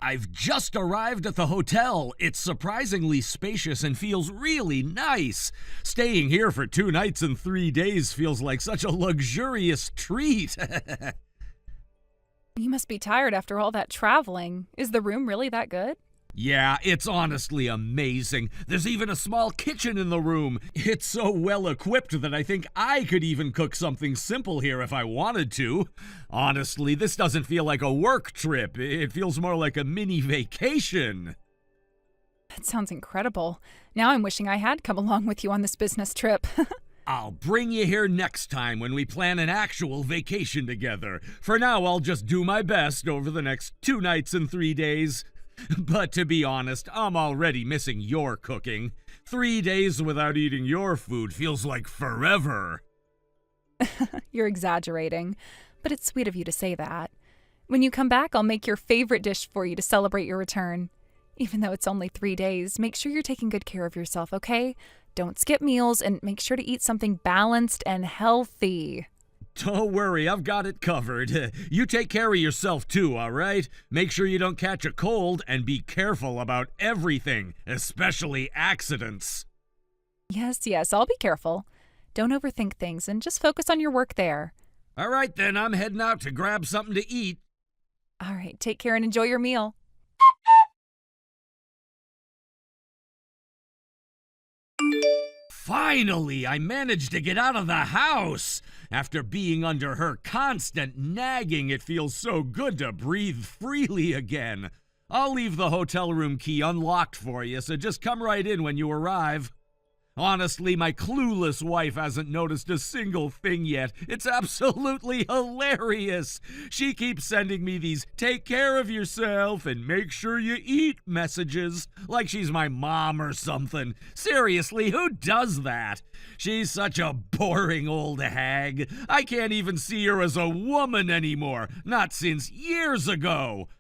I've just arrived at the hotel. It's surprisingly spacious and feels really nice. Staying here for 2 nights and 3 days feels like such a luxurious treat. You must be tired after all that traveling. Is the room really that good? Yeah, it's honestly amazing. There's even a small kitchen in the room. It's so well equipped that I think I could even cook something simple here if I wanted to. Honestly, this doesn't feel like a work trip. It feels more like a mini vacation. That sounds incredible. Now I'm wishing I had come along with you on this business trip. I'll bring you here next time when we plan an actual vacation together. For now, I'll just do my best over the next 2 nights and 3 days. But to be honest, I'm already missing your cooking. 3 days without eating your food feels like forever. You're exaggerating, but it's sweet of you to say that. When you come back, I'll make your favorite dish for you to celebrate your return. Even though it's only 3 days, make sure you're taking good care of yourself, okay? Don't skip meals and make sure to eat something balanced and healthy. Don't worry, I've got it covered. You take care of yourself too, all right? Make sure you don't catch a cold and be careful about everything, especially accidents. Yes, I'll be careful. Don't overthink things and just focus on your work there. All right then, I'm heading out to grab something to eat. All right, take care and enjoy your meal. Finally, I managed to get out of the house. After being under her constant nagging, it feels so good to breathe freely again. I'll leave the hotel room key unlocked for you, so just come right in when you arrive. Honestly, my clueless wife hasn't noticed a single thing yet. It's absolutely hilarious. She keeps sending me these take care of yourself and make sure you eat messages, like she's my mom or something. Seriously, who does that? She's such a boring old hag. I can't even see her as a woman anymore, not since years ago.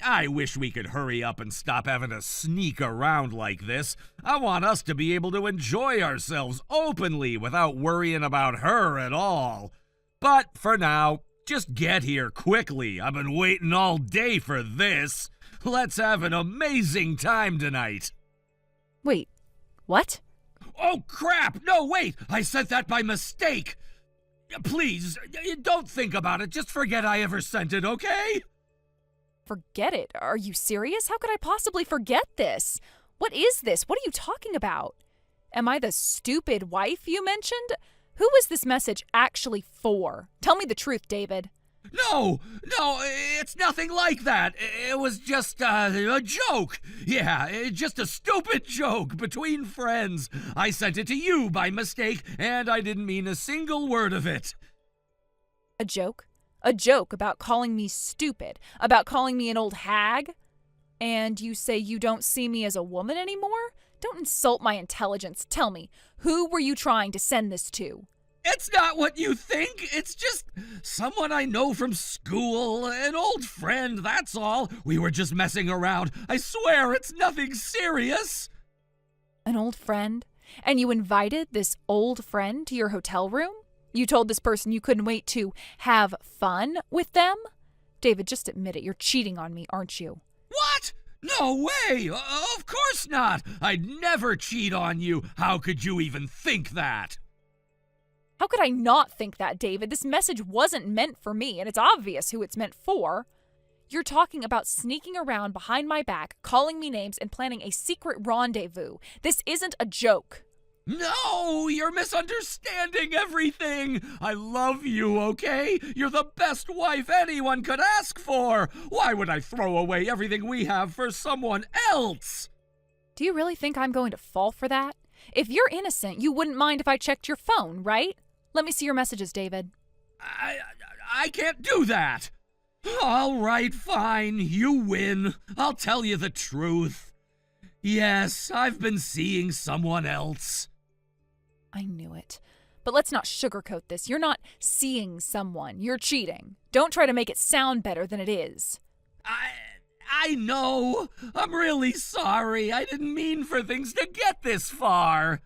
I wish we could hurry up and stop having to sneak around like this. I want us to be able to enjoy ourselves openly without worrying about her at all. But for now, just get here quickly. I've been waiting all day for this. Let's have an amazing time tonight. Wait, what? Oh, crap! No, wait! I sent that by mistake! Please, don't think about it. Just forget I ever sent it, okay? Forget it? Are you serious? How could I possibly forget this? What is this? What are you talking about? Am I the stupid wife you mentioned? Who was this message actually for? Tell me the truth, David. No, it's nothing like that. It was just a joke. Yeah, just a stupid joke between friends. I sent it to you by mistake, and I didn't mean a single word of it. A joke? A joke about calling me stupid, about calling me an old hag? And you say you don't see me as a woman anymore? Don't insult my intelligence. Tell me, who were you trying to send this to? It's not what you think. It's just someone I know from school, an old friend, that's all. We were just messing around. I swear it's nothing serious. An old friend? And you invited this old friend to your hotel room? You told this person you couldn't wait to have fun with them? David, just admit it. You're cheating on me, aren't you? What? No way! Of course not! I'd never cheat on you. How could you even think that? How could I not think that, David? This message wasn't meant for me, and it's obvious who it's meant for. You're talking about sneaking around behind my back, calling me names, and planning a secret rendezvous. This isn't a joke. No, you're misunderstanding everything. I love you, okay? You're the best wife anyone could ask for. Why would I throw away everything we have for someone else? Do you really think I'm going to fall for that? If you're innocent, you wouldn't mind if I checked your phone, right? Let me see your messages, David. I can't do that. All right, fine. You win. I'll tell you the truth. Yes, I've been seeing someone else. I knew it. But let's not sugarcoat this. You're not seeing someone. You're cheating. Don't try to make it sound better than it is. I know. I'm really sorry. I didn't mean for things to get this far.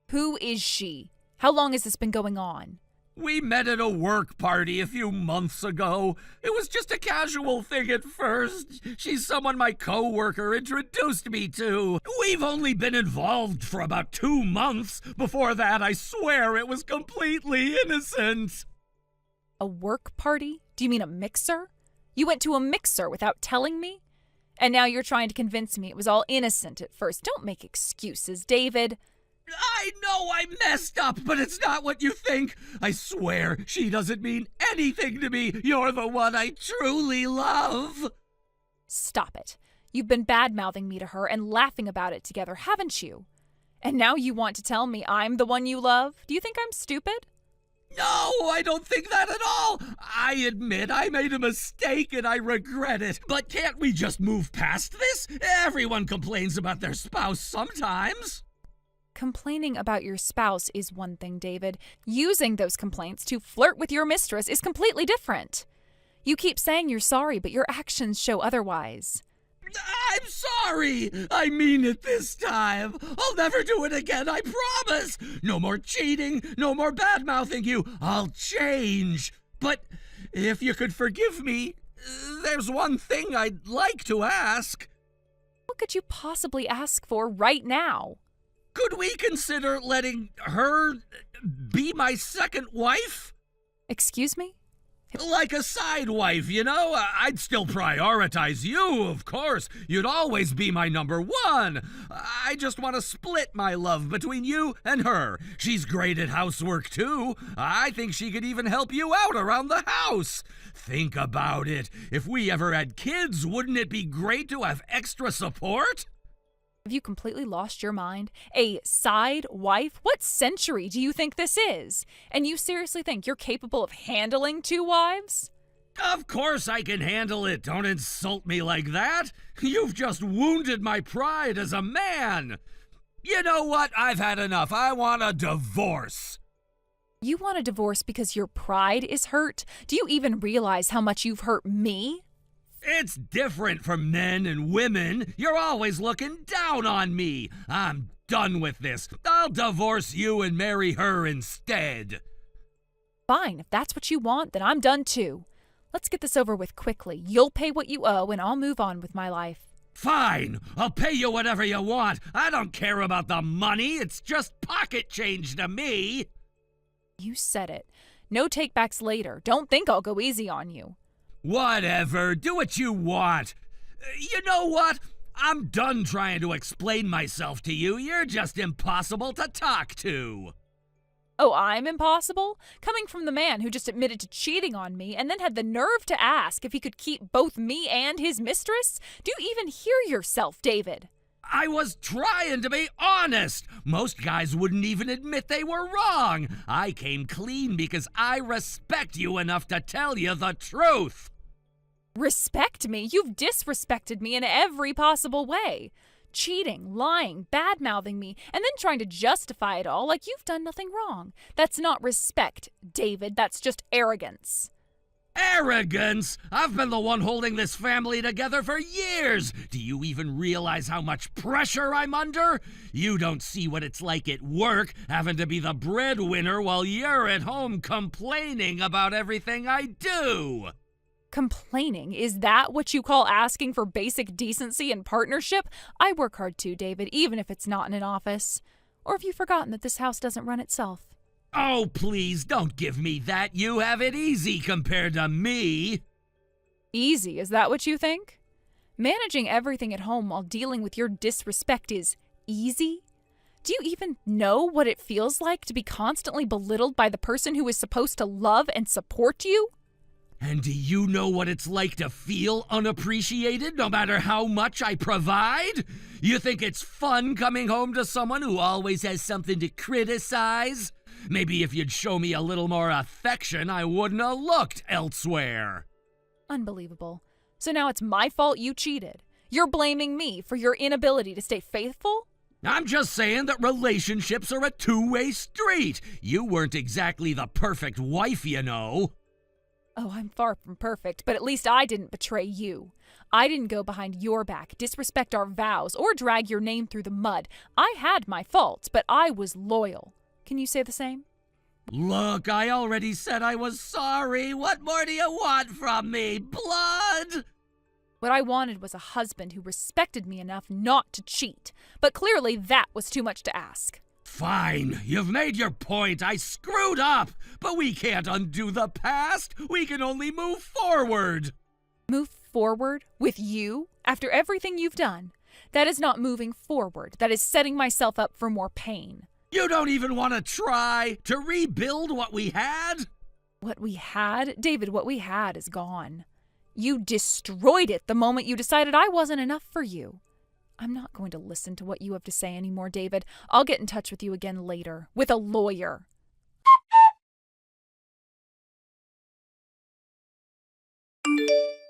Who is she? How long has this been going on? We met at a work party a few months ago. It was just a casual thing at first. She's someone my coworker introduced me to. We've only been involved for about 2 months. Before that, I swear it was completely innocent. A work party? Do you mean a mixer? You went to a mixer without telling me? And now you're trying to convince me it was all innocent at first. Don't make excuses, David. I know I messed up, but it's not what you think. I swear she doesn't mean anything to me. You're the one I truly love. Stop it. You've been bad-mouthing me to her and laughing about it together, haven't you? And now you want to tell me I'm the one you love? Do you think I'm stupid? No, I don't think that at all. I admit I made a mistake and I regret it. But can't we just move past this? Everyone complains about their spouse sometimes. Complaining about your spouse is one thing, David. Using those complaints to flirt with your mistress is completely different. You keep saying you're sorry, but your actions show otherwise. I'm sorry. I mean it this time. I'll never do it again, I promise. No more cheating, no more bad-mouthing you. I'll change. But if you could forgive me, there's one thing I'd like to ask. What could you possibly ask for right now? Could we consider letting her be my second wife? Excuse me? Like a side wife, you know? I'd still prioritize you, of course. You'd always be my number one. I just want to split my love between you and her. She's great at housework, too. I think she could even help you out around the house. Think about it. If we ever had kids, wouldn't it be great to have extra support? Have you completely lost your mind? A side wife? What century do you think this is? And you seriously think you're capable of handling 2 wives? Of course I can handle it. Don't insult me like that. You've just wounded my pride as a man. You know what? I've had enough. I want a divorce. You want a divorce because your pride is hurt? Do you even realize how much you've hurt me? It's different for men and women. You're always looking down on me. I'm done with this. I'll divorce you and marry her instead. Fine, if that's what you want, then I'm done too. Let's get this over with quickly. You'll pay what you owe and I'll move on with my life. Fine. I'll pay you whatever you want. I don't care about the money. It's just pocket change to me. You said it. No takebacks later. Don't think I'll go easy on you. Whatever, do what you want. You know what? I'm done trying to explain myself to you. You're just impossible to talk to. Oh, I'm impossible? Coming from the man who just admitted to cheating on me and then had the nerve to ask if he could keep both me and his mistress? Do you even hear yourself, David? I was trying to be honest. Most guys wouldn't even admit they were wrong. I came clean because I respect you enough to tell you the truth. Respect me? You've disrespected me in every possible way. Cheating, lying, bad-mouthing me, and then trying to justify it all like you've done nothing wrong. That's not respect, David. That's just arrogance. Arrogance? I've been the one holding this family together for years. Do you even realize how much pressure I'm under? You don't see what it's like at work, having to be the breadwinner while you're at home complaining about everything I do. Complaining? Is that what you call asking for basic decency and partnership? I work hard too, David, even if it's not in an office. Or have you forgotten that this house doesn't run itself? Oh, please, don't give me that. You have it easy compared to me. Easy, is that what you think? Managing everything at home while dealing with your disrespect is easy? Do you even know what it feels like to be constantly belittled by the person who is supposed to love and support you? And do you know what it's like to feel unappreciated no matter how much I provide? You think it's fun coming home to someone who always has something to criticize? Maybe if you'd show me a little more affection, I wouldn't have looked elsewhere. Unbelievable. So now it's my fault you cheated. You're blaming me for your inability to stay faithful? I'm just saying that relationships are a two-way street. You weren't exactly the perfect wife, you know. Oh, I'm far from perfect, but at least I didn't betray you. I didn't go behind your back, disrespect our vows, or drag your name through the mud. I had my faults, but I was loyal. Can you say the same? Look, I already said I was sorry. What more do you want from me? Blood? What I wanted was a husband who respected me enough not to cheat, but clearly that was too much to ask. Fine, you've made your point. I screwed up, but we can't undo the past. We can only move forward. Move forward with you after everything you've done? That is not moving forward. That is setting myself up for more pain. You don't even want to try to rebuild what we had? What we had? David, what we had is gone. You destroyed it the moment you decided I wasn't enough for you. I'm not going to listen to what you have to say anymore, David. I'll get in touch with you again later, with a lawyer.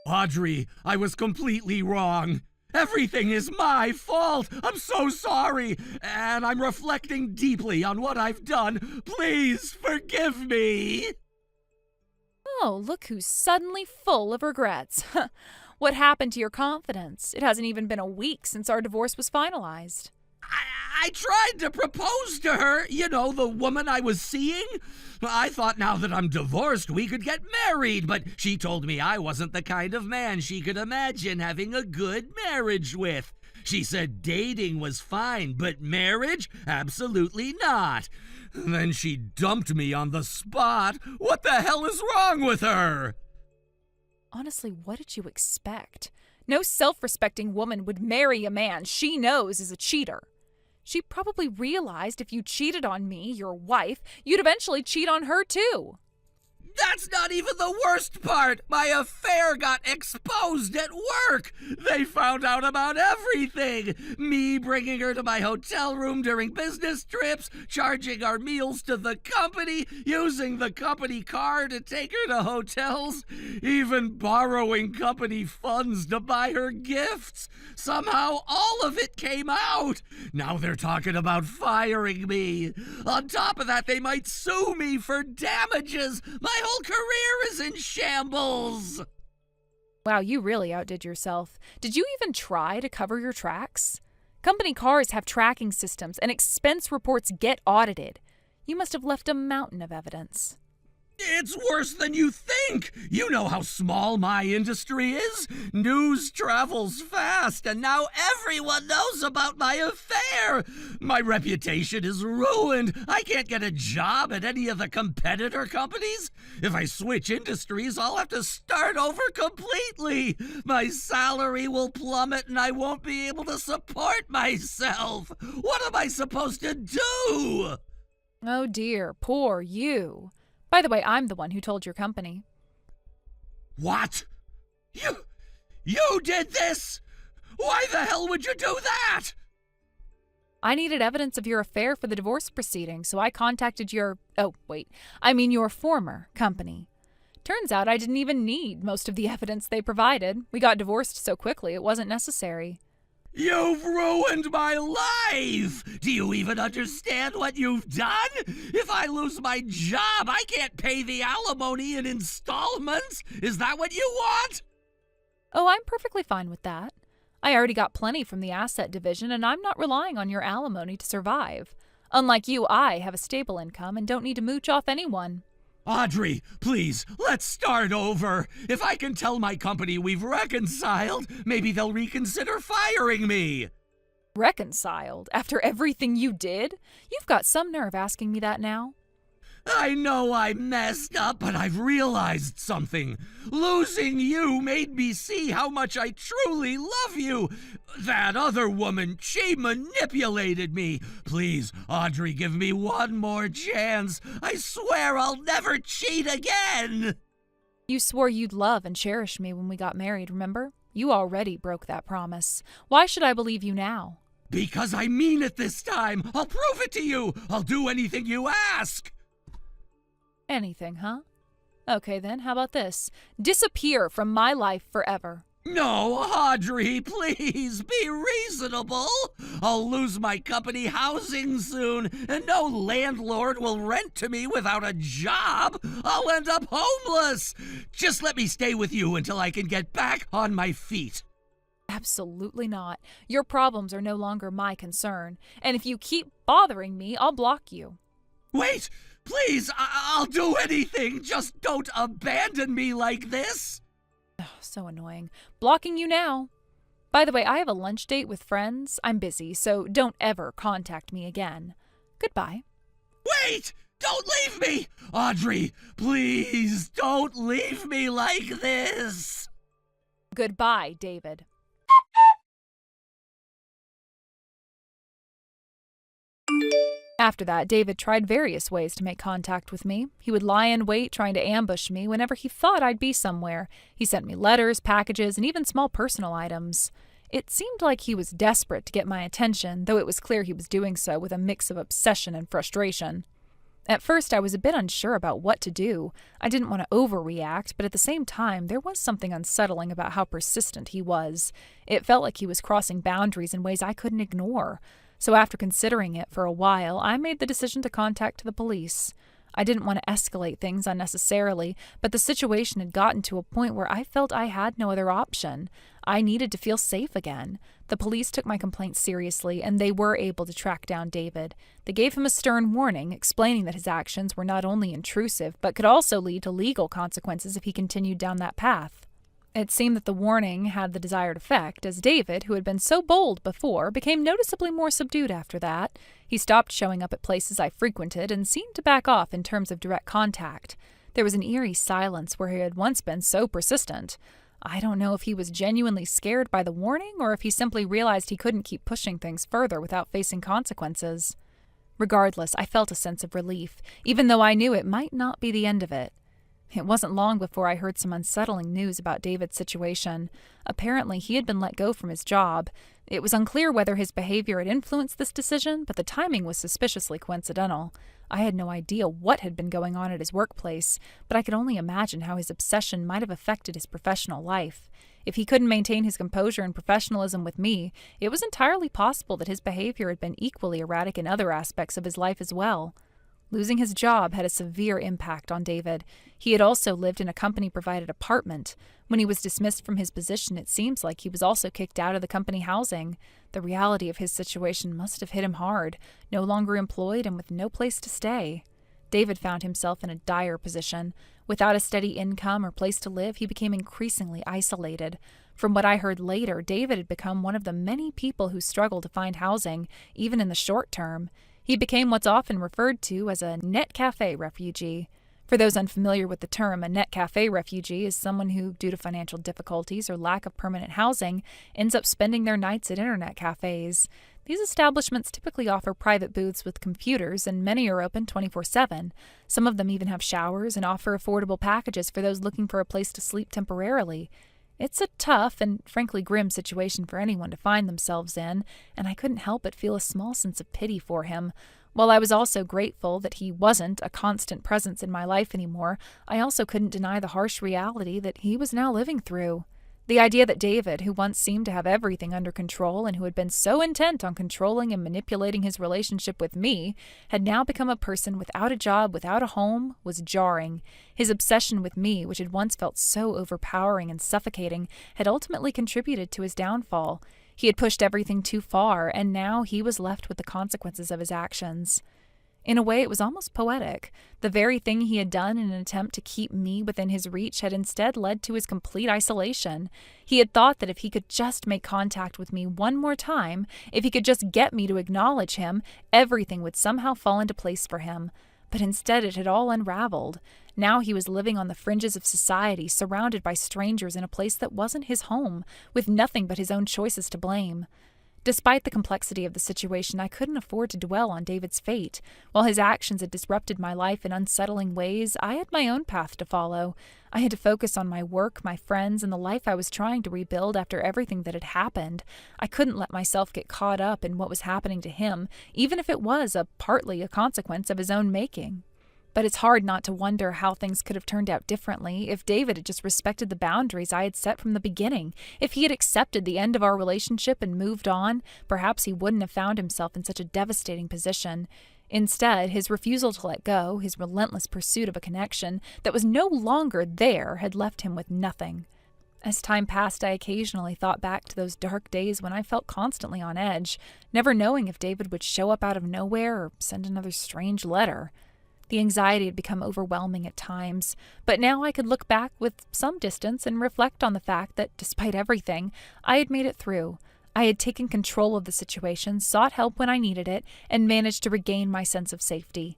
Audrey, I was completely wrong. Everything is my fault. I'm so sorry. And I'm reflecting deeply on what I've done. Please forgive me. Oh, look who's suddenly full of regrets. What happened to your confidence? It hasn't even been a week since our divorce was finalized. I tried to propose to her, you know, the woman I was seeing. I thought now that I'm divorced, we could get married, but she told me I wasn't the kind of man she could imagine having a good marriage with. She said dating was fine, but marriage? Absolutely not. Then she dumped me on the spot. What the hell is wrong with her? Honestly, what did you expect? No self-respecting woman would marry a man she knows is a cheater. She probably realized if you cheated on me, your wife, you'd eventually cheat on her too. That's not even the worst part. My affair got exposed at work. They found out about everything. Me bringing her to my hotel room during business trips, charging our meals to the company, using the company car to take her to hotels, even borrowing company funds to buy her gifts. Somehow all of it came out. Now they're talking about firing me. On top of that, they might sue me for damages. My whole career is in shambles. Wow, you really outdid yourself. Did you even try to cover your tracks? Company cars have tracking systems and expense reports get audited. You must have left a mountain of evidence. It's worse than you think. You know how small my industry is. News travels fast, and now everyone knows about my affair. My reputation is ruined. I can't get a job at any of the competitor companies. If I switch industries, I'll have to start over completely. My salary will plummet, and I won't be able to support myself. What am I supposed to do? Oh dear, poor you. By the way, I'm the one who told your company. What? You did this? Why the hell would you do that? I needed evidence of your affair for the divorce proceeding, so I contacted your former company. Turns out I didn't even need most of the evidence they provided. We got divorced so quickly it wasn't necessary. You've ruined my life! Do you even understand what you've done? If I lose my job, I can't pay the alimony in installments. Is that what you want? Oh, I'm perfectly fine with that. I already got plenty from the asset division, and I'm not relying on your alimony to survive. Unlike you, I have a stable income and don't need to mooch off anyone. Audrey, please, let's start over. If I can tell my company we've reconciled, maybe they'll reconsider firing me. Reconciled? After everything you did? You've got some nerve asking me that now. I know I messed up, but I've realized something. Losing you made me see how much I truly love you. That other woman, she manipulated me. Please, Audrey, give me one more chance. I swear I'll never cheat again. You swore you'd love and cherish me when we got married, remember? You already broke that promise. Why should I believe you now? Because I mean it this time. I'll prove it to you. I'll do anything you ask. Anything, huh? Okay then, how about this? Disappear from my life forever. No, Audrey, please, be reasonable. I'll lose my company housing soon, and no landlord will rent to me without a job. I'll end up homeless. Just let me stay with you until I can get back on my feet. Absolutely not. Your problems are no longer my concern, and if you keep bothering me, I'll block you. Wait! Please, I'll do anything. Just don't abandon me like this. Oh, so annoying. Blocking you now. By the way, I have a lunch date with friends. I'm busy, so don't ever contact me again. Goodbye. Wait! Don't leave me! Audrey, please don't leave me like this! Goodbye, David. After that, David tried various ways to make contact with me. He would lie in wait trying to ambush me whenever he thought I'd be somewhere. He sent me letters, packages, and even small personal items. It seemed like he was desperate to get my attention, though it was clear he was doing so with a mix of obsession and frustration. At first, I was a bit unsure about what to do. I didn't want to overreact, but at the same time, there was something unsettling about how persistent he was. It felt like he was crossing boundaries in ways I couldn't ignore. So after considering it for a while, I made the decision to contact the police. I didn't want to escalate things unnecessarily, but the situation had gotten to a point where I felt I had no other option. I needed to feel safe again. The police took my complaint seriously, and they were able to track down David. They gave him a stern warning, explaining that his actions were not only intrusive, but could also lead to legal consequences if he continued down that path. It seemed that the warning had the desired effect, as David, who had been so bold before, became noticeably more subdued after that. He stopped showing up at places I frequented and seemed to back off in terms of direct contact. There was an eerie silence where he had once been so persistent. I don't know if he was genuinely scared by the warning or if he simply realized he couldn't keep pushing things further without facing consequences. Regardless, I felt a sense of relief, even though I knew it might not be the end of it. It wasn't long before I heard some unsettling news about David's situation. Apparently, he had been let go from his job. It was unclear whether his behavior had influenced this decision, but the timing was suspiciously coincidental. I had no idea what had been going on at his workplace, but I could only imagine how his obsession might have affected his professional life. If he couldn't maintain his composure and professionalism with me, it was entirely possible that his behavior had been equally erratic in other aspects of his life as well. Losing his job had a severe impact on David. He had also lived in a company-provided apartment. When he was dismissed from his position, it seems like he was also kicked out of the company housing. The reality of his situation must have hit him hard, no longer employed and with no place to stay. David found himself in a dire position. Without a steady income or place to live, he became increasingly isolated. From what I heard later, David had become one of the many people who struggle to find housing, even in the short term. He became what's often referred to as a net cafe refugee. For those unfamiliar with the term, a net cafe refugee is someone who, due to financial difficulties or lack of permanent housing, ends up spending their nights at internet cafes. These establishments typically offer private booths with computers, and many are open 24/7. Some of them even have showers and offer affordable packages for those looking for a place to sleep temporarily. It's a tough and frankly grim situation for anyone to find themselves in, and I couldn't help but feel a small sense of pity for him. While I was also grateful that he wasn't a constant presence in my life anymore, I also couldn't deny the harsh reality that he was now living through. The idea that David, who once seemed to have everything under control and who had been so intent on controlling and manipulating his relationship with me, had now become a person without a job, without a home, was jarring. His obsession with me, which had once felt so overpowering and suffocating, had ultimately contributed to his downfall. He had pushed everything too far, and now he was left with the consequences of his actions. In a way, it was almost poetic. The very thing he had done in an attempt to keep me within his reach had instead led to his complete isolation. He had thought that if he could just make contact with me one more time, if he could just get me to acknowledge him, everything would somehow fall into place for him. But instead it had all unraveled. Now he was living on the fringes of society, surrounded by strangers in a place that wasn't his home, with nothing but his own choices to blame. Despite the complexity of the situation, I couldn't afford to dwell on David's fate. While his actions had disrupted my life in unsettling ways, I had my own path to follow. I had to focus on my work, my friends, and the life I was trying to rebuild after everything that had happened. I couldn't let myself get caught up in what was happening to him, even if it was partly a consequence of his own making. But it's hard not to wonder how things could have turned out differently if David had just respected the boundaries I had set from the beginning. If he had accepted the end of our relationship and moved on, perhaps he wouldn't have found himself in such a devastating position. Instead, his refusal to let go, his relentless pursuit of a connection that was no longer there, had left him with nothing. As time passed, I occasionally thought back to those dark days when I felt constantly on edge, never knowing if David would show up out of nowhere or send another strange letter. The anxiety had become overwhelming at times, but now I could look back with some distance and reflect on the fact that, despite everything, I had made it through. I had taken control of the situation, sought help when I needed it, and managed to regain my sense of safety.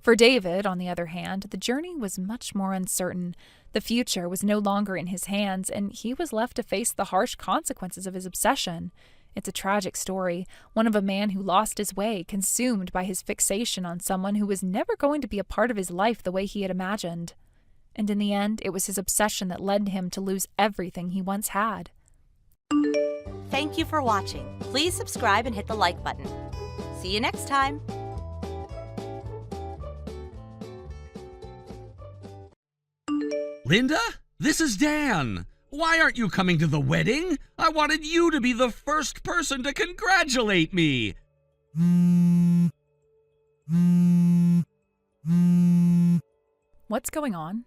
For David, on the other hand, the journey was much more uncertain. The future was no longer in his hands, and he was left to face the harsh consequences of his obsession. It's a tragic story, one of a man who lost his way, consumed by his fixation on someone who was never going to be a part of his life the way he had imagined. And in the end, it was his obsession that led him to lose everything he once had. Thank you for watching. Please subscribe and hit the like button. See you next time. Linda, this is Dan. Why aren't you coming to the wedding? I wanted you to be the first person to congratulate me. What's going on?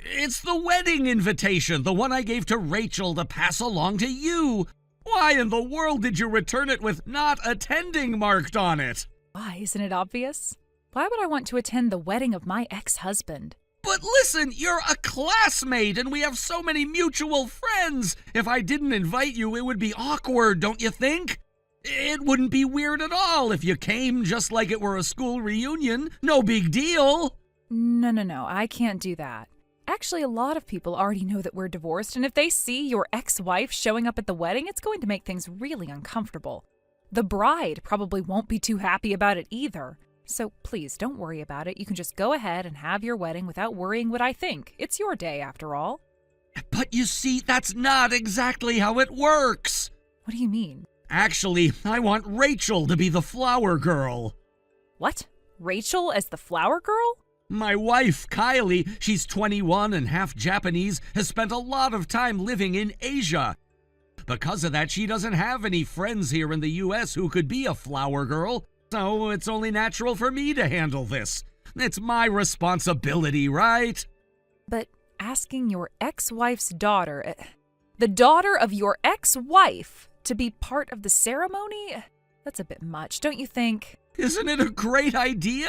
It's the wedding invitation, the one I gave to Rachel to pass along to you. Why in the world did you return it with not attending marked on it? Why, isn't it obvious? Why would I want to attend the wedding of my ex-husband? But listen, you're a classmate and we have so many mutual friends. If I didn't invite you, it would be awkward, don't you think? It wouldn't be weird at all if you came just like it were a school reunion. No big deal. No, I can't do that. Actually, a lot of people already know that we're divorced, and if they see your ex-wife showing up at the wedding, it's going to make things really uncomfortable. The bride probably won't be too happy about it either. So please, don't worry about it. You can just go ahead and have your wedding without worrying what I think. It's your day, after all. But you see, that's not exactly how it works. What do you mean? Actually, I want Rachel to be the flower girl. What? Rachel as the flower girl? My wife, Kylie, she's 21 and half Japanese, has spent a lot of time living in Asia. Because of that, she doesn't have any friends here in the U.S. who could be a flower girl. So it's only natural for me to handle this. It's my responsibility, right? But asking your ex-wife's daughter, the daughter of your ex-wife, to be part of the ceremony? That's a bit much, don't you think? Isn't it a great idea?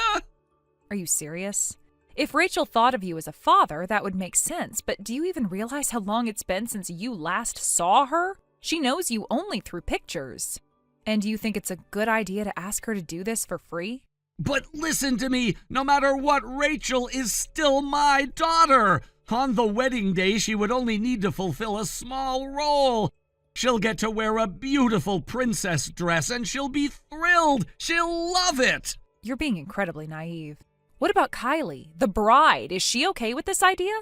Are you serious? If Rachel thought of you as a father, that would make sense, but do you even realize how long it's been since you last saw her? She knows you only through pictures. And do you think it's a good idea to ask her to do this for free? But listen to me, no matter what, Rachel is still my daughter. On the wedding day, she would only need to fulfill a small role. She'll get to wear a beautiful princess dress and she'll be thrilled. She'll love it. You're being incredibly naive. What about Kylie, the bride? Is she okay with this idea?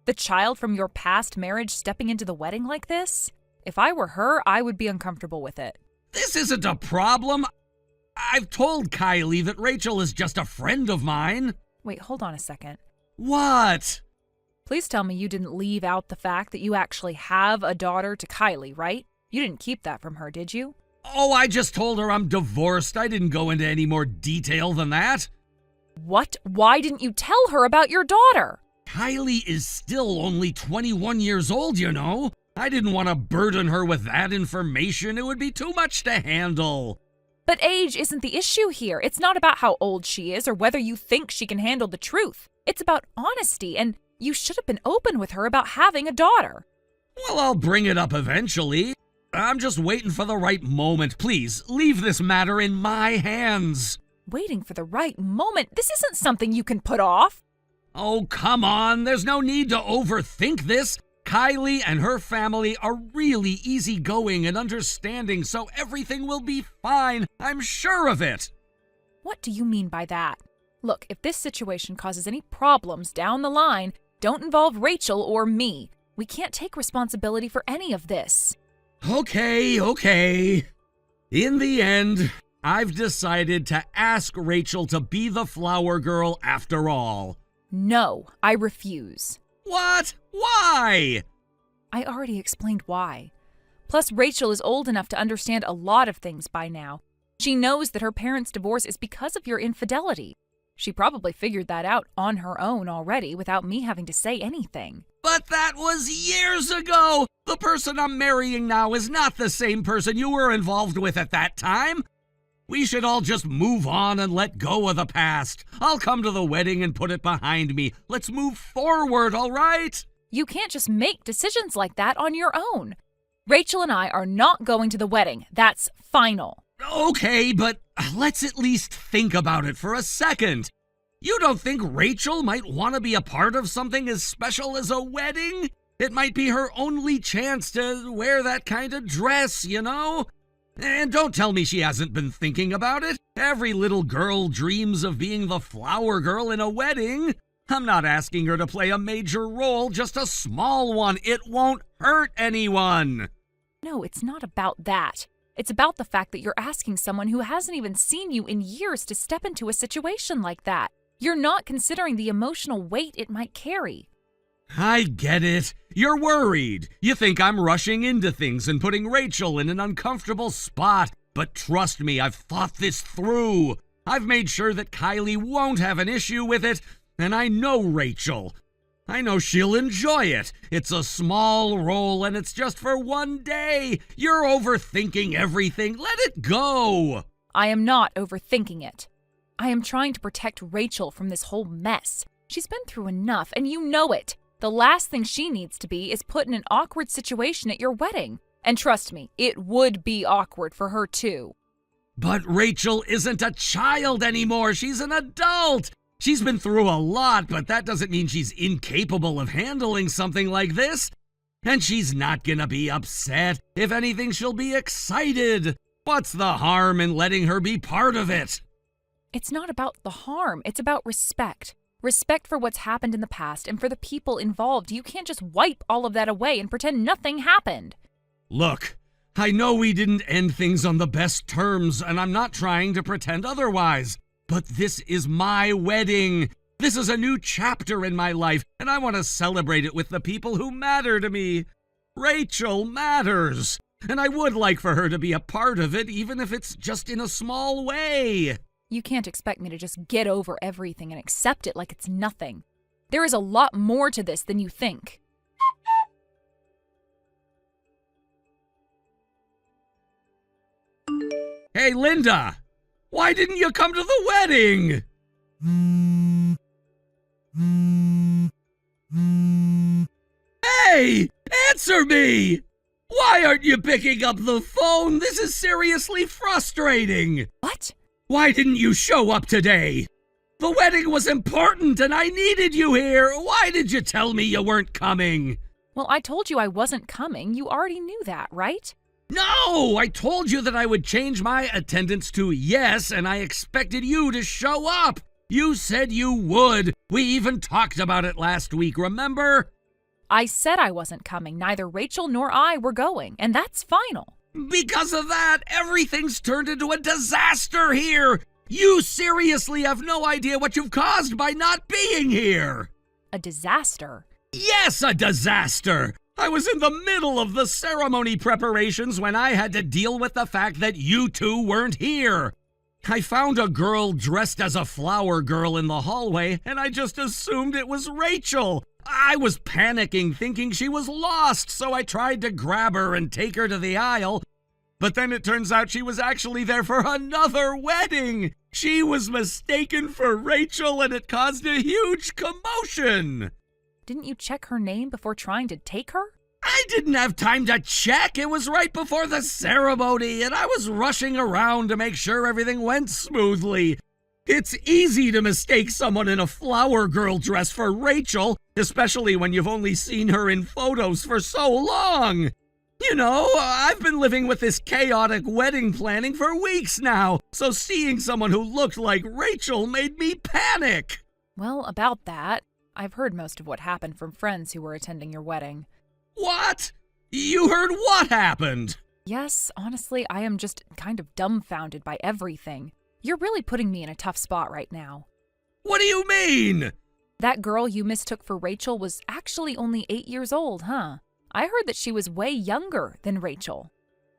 The child from your past marriage stepping into the wedding like this? If I were her, I would be uncomfortable with it. This isn't a problem. I've told Kylie that Rachel is just a friend of mine. Wait, hold on a second. What? Please tell me you didn't leave out the fact that you actually have a daughter to Kylie, right? You didn't keep that from her, did you? Oh, I just told her I'm divorced. I didn't go into any more detail than that. What? Why didn't you tell her about your daughter? Kylie is still only 21 years old, you know. I didn't want to burden her with that information. It would be too much to handle. But age isn't the issue here. It's not about how old she is or whether you think she can handle the truth. It's about honesty, and you should have been open with her about having a daughter. Well, I'll bring it up eventually. I'm just waiting for the right moment. Please, leave this matter in my hands. Waiting for the right moment? This isn't something you can put off. Oh, come on. There's no need to overthink this. Kylie and her family are really easygoing and understanding, so everything will be fine. I'm sure of it. What do you mean by that? Look, if this situation causes any problems down the line, don't involve Rachel or me. We can't take responsibility for any of this. Okay. In the end, I've decided to ask Rachel to be the flower girl after all. No, I refuse. What? Why? I already explained why. Plus, Rachel is old enough to understand a lot of things by now. She knows that her parents' divorce is because of your infidelity. She probably figured that out on her own already without me having to say anything. But that was years ago! The person I'm marrying now is not the same person you were involved with at that time. We should all just move on and let go of the past. I'll come to the wedding and put it behind me. Let's move forward, all right? You can't just make decisions like that on your own. Rachel and I are not going to the wedding. That's final. Okay, but let's at least think about it for a second. You don't think Rachel might want to be a part of something as special as a wedding? It might be her only chance to wear that kind of dress, you know? And don't tell me she hasn't been thinking about it. Every little girl dreams of being the flower girl in a wedding. I'm not asking her to play a major role, just a small one. It won't hurt anyone. No, it's not about that. It's about the fact that you're asking someone who hasn't even seen you in years to step into a situation like that. You're not considering the emotional weight it might carry. I get it. You're worried. You think I'm rushing into things and putting Rachel in an uncomfortable spot. But trust me, I've thought this through. I've made sure that Kylie won't have an issue with it, and I know Rachel. I know she'll enjoy it. It's a small role and it's just for one day. You're overthinking everything. Let it go. I am not overthinking it. I am trying to protect Rachel from this whole mess. She's been through enough, and you know it. The last thing she needs to be is put in an awkward situation at your wedding. And trust me, it would be awkward for her too. But Rachel isn't a child anymore. She's an adult. She's been through a lot, but that doesn't mean she's incapable of handling something like this. And she's not gonna be upset. If anything, she'll be excited. What's the harm in letting her be part of it? It's not about the harm. It's about respect. Respect for what's happened in the past and for the people involved. You can't just wipe all of that away and pretend nothing happened. Look, I know we didn't end things on the best terms, and I'm not trying to pretend otherwise. But this is my wedding. This is a new chapter in my life, and I want to celebrate it with the people who matter to me. Rachel matters, and I would like for her to be a part of it, even if it's just in a small way. You can't expect me to just get over everything and accept it like it's nothing. There is a lot more to this than you think. Hey, Linda! Why didn't you come to the wedding? Hey! Answer me! Why aren't you picking up the phone? This is seriously frustrating! What? Why didn't you show up today? The wedding was important and I needed you here. Why did you tell me you weren't coming? Well, I told you I wasn't coming. You already knew that, right? No! I told you that I would change my attendance to yes, and I expected you to show up. You said you would. We even talked about it last week, remember? I said I wasn't coming. Neither Rachel nor I were going, and that's final. Because of that, everything's turned into a disaster here. You seriously have no idea what you've caused by not being here. A disaster? Yes, a disaster. I was in the middle of the ceremony preparations when I had to deal with the fact that you two weren't here. I found a girl dressed as a flower girl in the hallway, and I just assumed it was Rachel. I was panicking, thinking she was lost, so I tried to grab her and take her to the aisle. But then it turns out she was actually there for another wedding. She was mistaken for Rachel, and it caused a huge commotion. Didn't you check her name before trying to take her? I didn't have time to check. It was right before the ceremony, and I was rushing around to make sure everything went smoothly. It's easy to mistake someone in a flower girl dress for Rachel, especially when you've only seen her in photos for so long. You know, I've been living with this chaotic wedding planning for weeks now, so seeing someone who looked like Rachel made me panic. Well, about that, I've heard most of what happened from friends who were attending your wedding. What? You heard what happened? Yes, honestly, I am just kind of dumbfounded by everything. You're really putting me in a tough spot right now. What do you mean? That girl you mistook for Rachel was actually only 8 years old, huh? I heard that she was way younger than Rachel.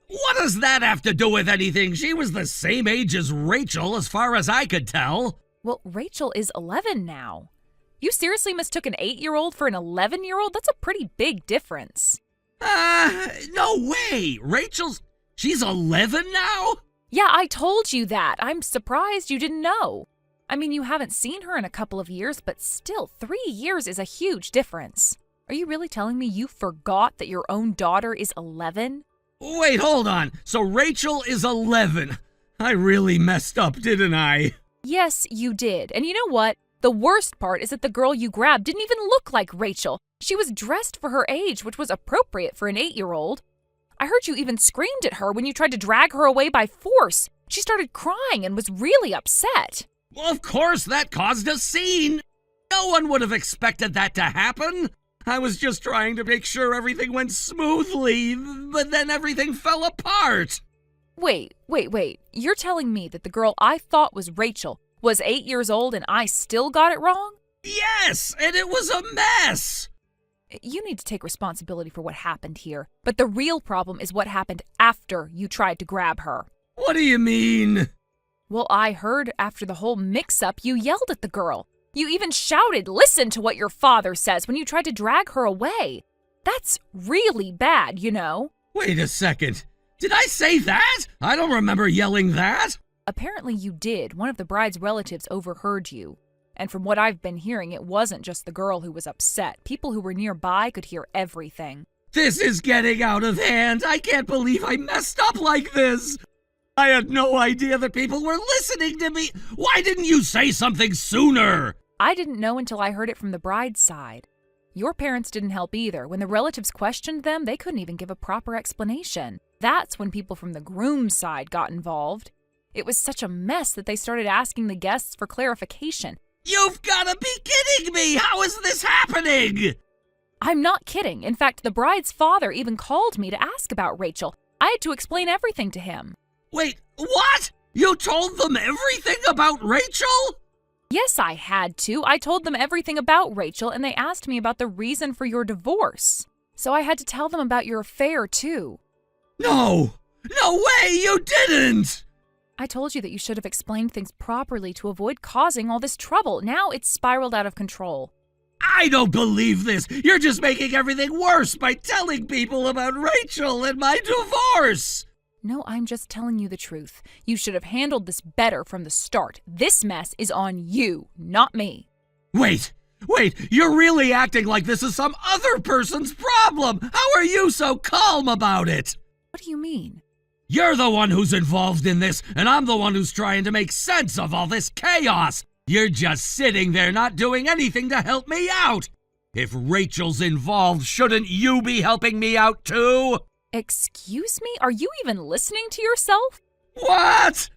What does that have to do with anything? She was the same age as Rachel, as far as I could tell. Well, Rachel is 11 now. You seriously mistook an 8-year-old for an 11-year-old? That's a pretty big difference. No way! She's 11 now? Yeah, I told you that. I'm surprised you didn't know. I mean, you haven't seen her in a couple of years, but still, 3 years is a huge difference. Are you really telling me you forgot that your own daughter is 11? Wait, hold on. So Rachel is 11. I really messed up, didn't I? Yes, you did. And you know what? The worst part is that the girl you grabbed didn't even look like Rachel. She was dressed for her age, which was appropriate for an 8-year-old. I heard you even screamed at her when you tried to drag her away by force. She started crying and was really upset. Well, of course, that caused a scene. No one would have expected that to happen. I was just trying to make sure everything went smoothly, but then everything fell apart. Wait. You're telling me that the girl I thought was Rachel was 8 years old and I still got it wrong? Yes, and it was a mess. You need to take responsibility for what happened here. But the real problem is what happened after you tried to grab her. What do you mean? Well, I heard after the whole mix-up you yelled at the girl. You even shouted, "Listen to what your father says," when you tried to drag her away. That's really bad, you know. Wait a second. Did I say that? I don't remember yelling that. Apparently you did. One of the bride's relatives overheard you. And from what I've been hearing, it wasn't just the girl who was upset. People who were nearby could hear everything. This is getting out of hand. I can't believe I messed up like this. I had no idea that people were listening to me. Why didn't you say something sooner? I didn't know until I heard it from the bride's side. Your parents didn't help either. When the relatives questioned them, they couldn't even give a proper explanation. That's when people from the groom's side got involved. It was such a mess that they started asking the guests for clarification. You've got to be kidding me! How is this happening? I'm not kidding. In fact, the bride's father even called me to ask about Rachel. I had to explain everything to him. Wait, what? You told them everything about Rachel? Yes, I had to. I told them everything about Rachel, and they asked me about the reason for your divorce. So I had to tell them about your affair, too. No way, you didn't! I told you that you should have explained things properly to avoid causing all this trouble. Now it's spiraled out of control. I don't believe this. You're just making everything worse by telling people about Rachel and my divorce. No, I'm just telling you the truth. You should have handled this better from the start. This mess is on you, not me. Wait, you're really acting like this is some other person's problem. How are you so calm about it? What do you mean? You're the one who's involved in this, and I'm the one who's trying to make sense of all this chaos. You're just sitting there not doing anything to help me out. If Rachel's involved, shouldn't you be helping me out too? Excuse me? Are you even listening to yourself? What?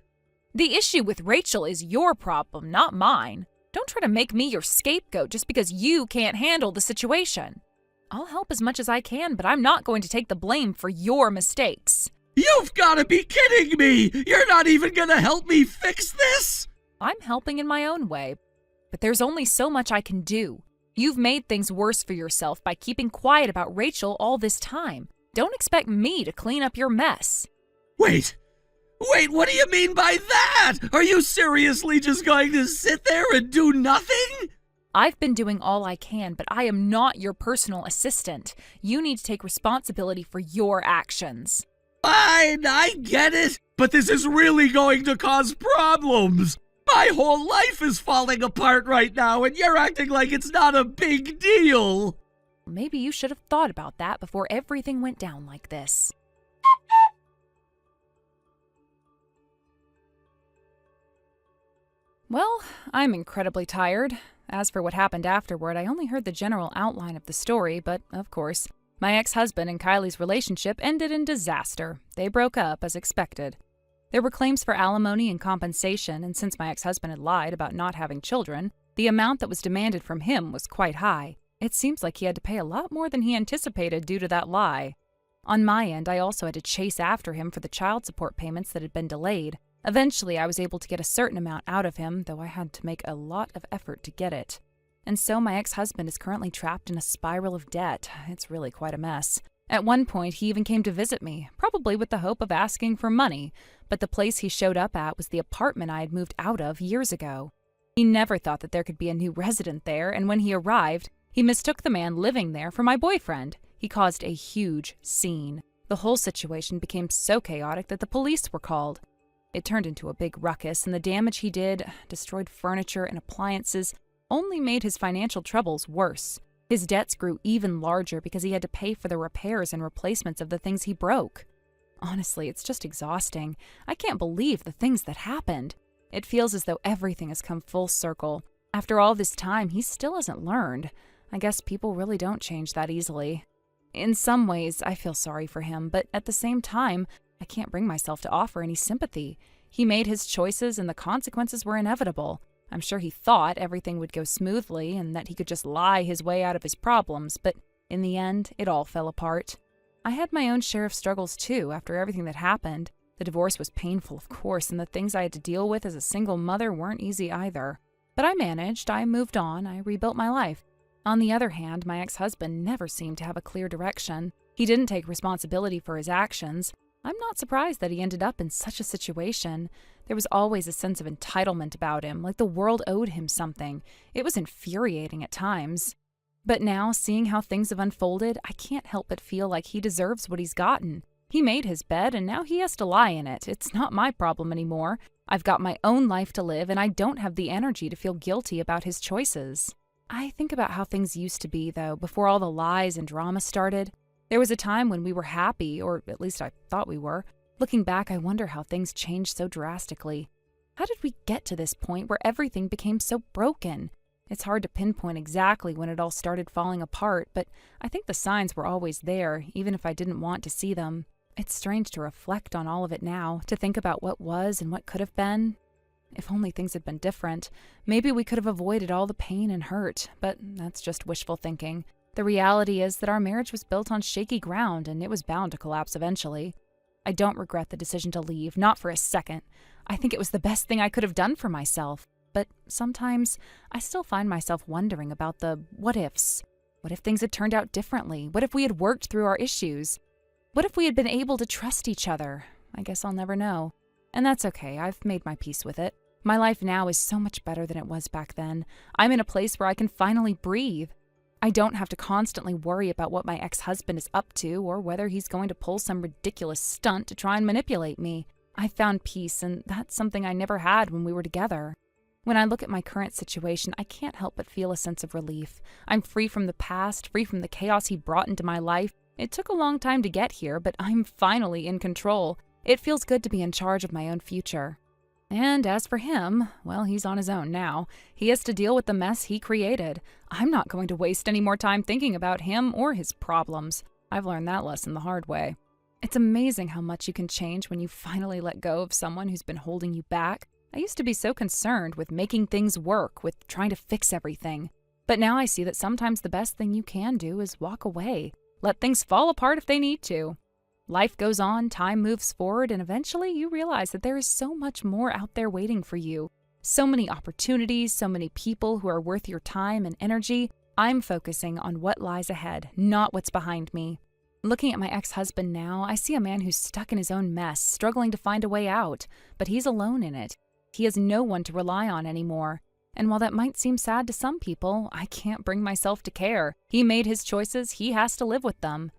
The issue with Rachel is your problem, not mine. Don't try to make me your scapegoat just because you can't handle the situation. I'll help as much as I can, but I'm not going to take the blame for your mistakes. You've got to be kidding me! You're not even going to help me fix this? I'm helping in my own way, but there's only so much I can do. You've made things worse for yourself by keeping quiet about Rachel all this time. Don't expect me to clean up your mess. Wait, what do you mean by that? Are you seriously just going to sit there and do nothing? I've been doing all I can, but I am not your personal assistant. You need to take responsibility for your actions. Fine, I get it, but this is really going to cause problems. My whole life is falling apart right now, and you're acting like it's not a big deal. Maybe you should have thought about that before everything went down like this. Well, I'm incredibly tired. As for what happened afterward, I only heard the general outline of the story, but, of course, my ex-husband and Kylie's relationship ended in disaster. They broke up as expected. There were claims for alimony and compensation, and since my ex-husband had lied about not having children, the amount that was demanded from him was quite high. It seems like he had to pay a lot more than he anticipated due to that lie. On my end, I also had to chase after him for the child support payments that had been delayed. Eventually, I was able to get a certain amount out of him, though I had to make a lot of effort to get it. And so my ex-husband is currently trapped in a spiral of debt. It's really quite a mess. At one point, he even came to visit me, probably with the hope of asking for money, but the place he showed up at was the apartment I had moved out of years ago. He never thought that there could be a new resident there, and when he arrived, he mistook the man living there for my boyfriend. He caused a huge scene. The whole situation became so chaotic that the police were called. It turned into a big ruckus, and the damage he did, destroyed furniture and appliances, only made his financial troubles worse. His debts grew even larger because he had to pay for the repairs and replacements of the things he broke. Honestly, it's just exhausting. I can't believe the things that happened. It feels as though everything has come full circle. After all this time, he still hasn't learned. I guess people really don't change that easily. In some ways, I feel sorry for him, but at the same time, I can't bring myself to offer any sympathy. He made his choices and the consequences were inevitable. I'm sure he thought everything would go smoothly and that he could just lie his way out of his problems, but in the end, it all fell apart. I had my own share of struggles too after everything that happened. The divorce was painful, of course, and the things I had to deal with as a single mother weren't easy either. But I managed, I moved on, I rebuilt my life. On the other hand, my ex-husband never seemed to have a clear direction. He didn't take responsibility for his actions. I'm not surprised that he ended up in such a situation. There was always a sense of entitlement about him, like the world owed him something. It was infuriating at times. But now, seeing how things have unfolded, I can't help but feel like he deserves what he's gotten. He made his bed, and now he has to lie in it. It's not my problem anymore. I've got my own life to live, and I don't have the energy to feel guilty about his choices. I think about how things used to be, though, before all the lies and drama started. There was a time when we were happy, or at least I thought we were. Looking back, I wonder how things changed so drastically. How did we get to this point where everything became so broken? It's hard to pinpoint exactly when it all started falling apart, but I think the signs were always there, even if I didn't want to see them. It's strange to reflect on all of it now, to think about what was and what could have been. If only things had been different, maybe we could have avoided all the pain and hurt, but that's just wishful thinking. The reality is that our marriage was built on shaky ground, and it was bound to collapse eventually. I don't regret the decision to leave, not for a second. I think it was the best thing I could have done for myself. But sometimes, I still find myself wondering about the what-ifs. What if things had turned out differently? What if we had worked through our issues? What if we had been able to trust each other? I guess I'll never know. And that's okay, I've made my peace with it. My life now is so much better than it was back then. I'm in a place where I can finally breathe. I don't have to constantly worry about what my ex-husband is up to or whether he's going to pull some ridiculous stunt to try and manipulate me. I've found peace, and that's something I never had when we were together. When I look at my current situation, I can't help but feel a sense of relief. I'm free from the past, free from the chaos he brought into my life. It took a long time to get here, but I'm finally in control. It feels good to be in charge of my own future. And as for him, well, he's on his own now. He has to deal with the mess he created. I'm not going to waste any more time thinking about him or his problems. I've learned that lesson the hard way. It's amazing how much you can change when you finally let go of someone who's been holding you back. I used to be so concerned with making things work, with trying to fix everything. But now I see that sometimes the best thing you can do is walk away. Let things fall apart if they need to. Life goes on, time moves forward, and eventually you realize that there is so much more out there waiting for you. So many opportunities, so many people who are worth your time and energy. I'm focusing on what lies ahead, not what's behind me. Looking at my ex-husband now, I see a man who's stuck in his own mess, struggling to find a way out, but he's alone in it. He has no one to rely on anymore. And while that might seem sad to some people, I can't bring myself to care. He made his choices, he has to live with them.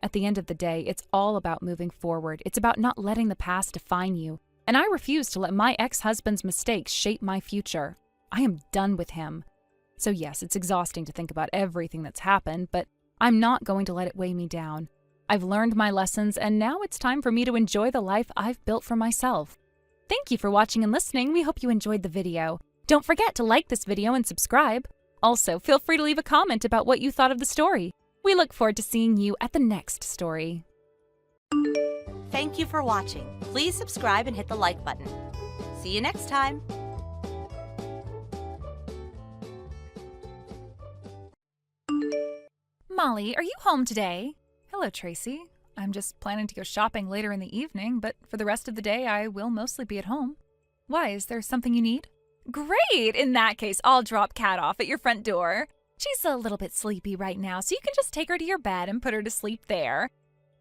At the end of the day, it's all about moving forward. It's about not letting the past define you. And I refuse to let my ex-husband's mistakes shape my future. I am done with him. So yes, it's exhausting to think about everything that's happened, but I'm not going to let it weigh me down. I've learned my lessons, and now it's time for me to enjoy the life I've built for myself. Thank you for watching and listening. We hope you enjoyed the video. Don't forget to like this video and subscribe. Also, feel free to leave a comment about what you thought of the story. We look forward to seeing you at the next story. Thank you for watching. Please subscribe and hit the like button. See you next time. Molly, are you home today? Hello, Tracy. I'm just planning to go shopping later in the evening, but for the rest of the day, I will mostly be at home. Why, is there something you need? Great! In that case, I'll drop Kat off at your front door. She's a little bit sleepy right now, so you can just take her to your bed and put her to sleep there.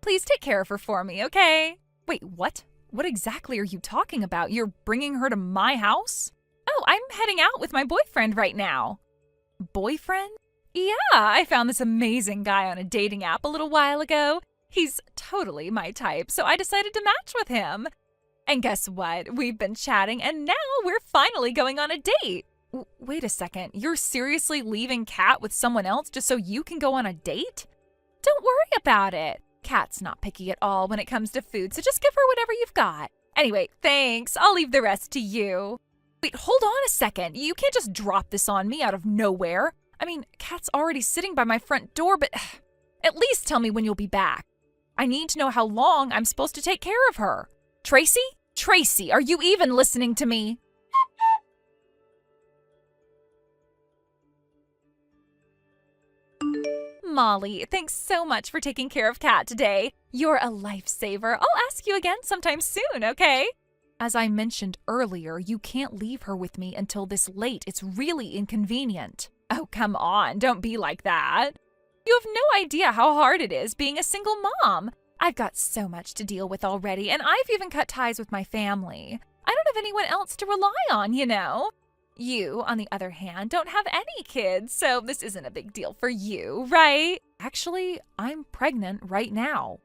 Please take care of her for me, okay? Wait, what? What exactly are you talking about? You're bringing her to my house? Oh, I'm heading out with my boyfriend right now. Boyfriend? Yeah, I found this amazing guy on a dating app a little while ago. He's totally my type, so I decided to match with him. And guess what? We've been chatting and now we're finally going on a date. Wait a second, you're seriously leaving Kat with someone else just so you can go on a date? Don't worry about it. Kat's not picky at all when it comes to food, so just give her whatever you've got. Anyway, thanks. I'll leave the rest to you. Wait, hold on a second. You can't just drop this on me out of nowhere. I mean, Kat's already sitting by my front door, but at least tell me when you'll be back. I need to know how long I'm supposed to take care of her. Tracy? Tracy, are you even listening to me? Molly, thanks so much for taking care of Kat today. You're a lifesaver. I'll ask you again sometime soon, okay? As I mentioned earlier, you can't leave her with me until this late. It's really inconvenient. Oh, come on, don't be like that. You have no idea how hard it is being a single mom. I've got so much to deal with already, and I've even cut ties with my family. I don't have anyone else to rely on, you know. You, on the other hand, don't have any kids, so this isn't a big deal for you, right? Actually, I'm pregnant right now.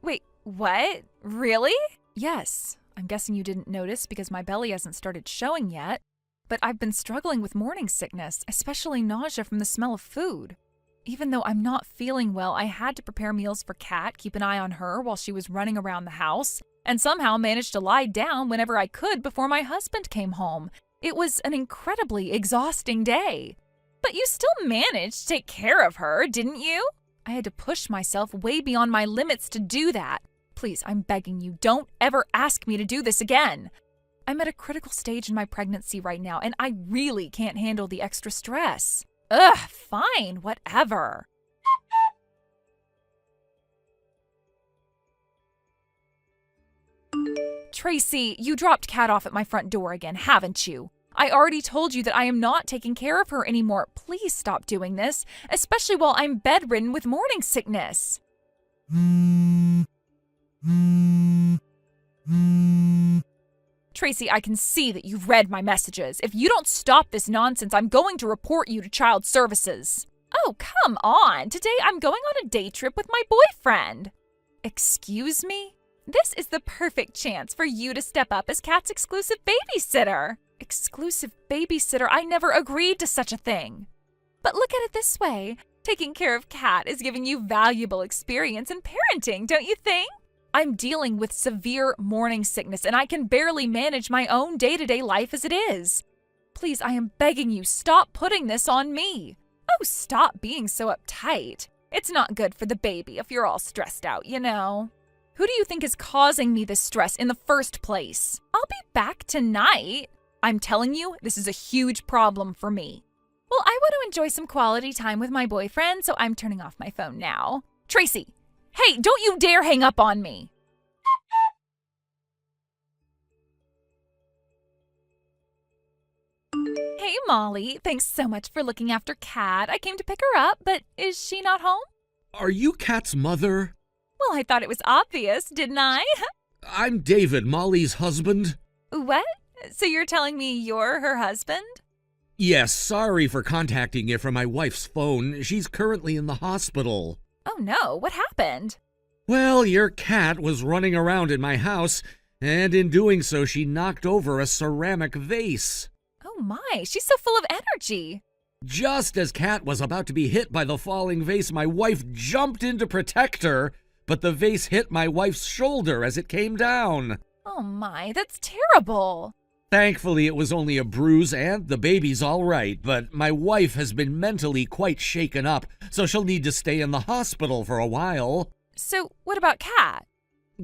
Wait, what? Really? Yes. I'm guessing you didn't notice because my belly hasn't started showing yet, but I've been struggling with morning sickness, especially nausea from the smell of food. Even though I'm not feeling well, I had to prepare meals for Kat, keep an eye on her while she was running around the house, and somehow managed to lie down whenever I could before my husband came home. It was an incredibly exhausting day. But you still managed to take care of her, didn't you? I had to push myself way beyond my limits to do that. Please, I'm begging you, don't ever ask me to do this again. I'm at a critical stage in my pregnancy right now, and I really can't handle the extra stress. Ugh, fine, whatever. Tracy, you dropped Kat off at my front door again, haven't you? I already told you that I am not taking care of her anymore. Please stop doing this, especially while I'm bedridden with morning sickness. Tracy, I can see that you've read my messages. If you don't stop this nonsense, I'm going to report you to Child Services. Oh, come on. Today I'm going on a day trip with my boyfriend. Excuse me? This is the perfect chance for you to step up as Kat's exclusive babysitter. Exclusive babysitter? I never agreed to such a thing. But look at it this way. Taking care of Kat is giving you valuable experience in parenting, don't you think? I'm dealing with severe morning sickness and I can barely manage my own day-to-day life as it is. Please, I am begging you, stop putting this on me. Oh, stop being so uptight. It's not good for the baby if you're all stressed out, you know. Who do you think is causing me this stress in the first place? I'll be back tonight. I'm telling you, this is a huge problem for me. Well, I want to enjoy some quality time with my boyfriend, so I'm turning off my phone now. Tracy, hey, don't you dare hang up on me. Hey, Molly, thanks so much for looking after Kat. I came to pick her up, but is she not home? Are you Kat's mother? Well, I thought it was obvious, didn't I? I'm David, Molly's husband. What? So you're telling me you're her husband? Yes, sorry for contacting you from my wife's phone. She's currently in the hospital. Oh no, what happened? Well, your cat was running around in my house, and in doing so, she knocked over a ceramic vase. Oh my, she's so full of energy. Just as Kat was about to be hit by the falling vase, my wife jumped in to protect her, but the vase hit my wife's shoulder as it came down. Oh my, that's terrible. Thankfully, it was only a bruise and the baby's all right, but my wife has been mentally quite shaken up, so she'll need to stay in the hospital for a while. So, what about Kat?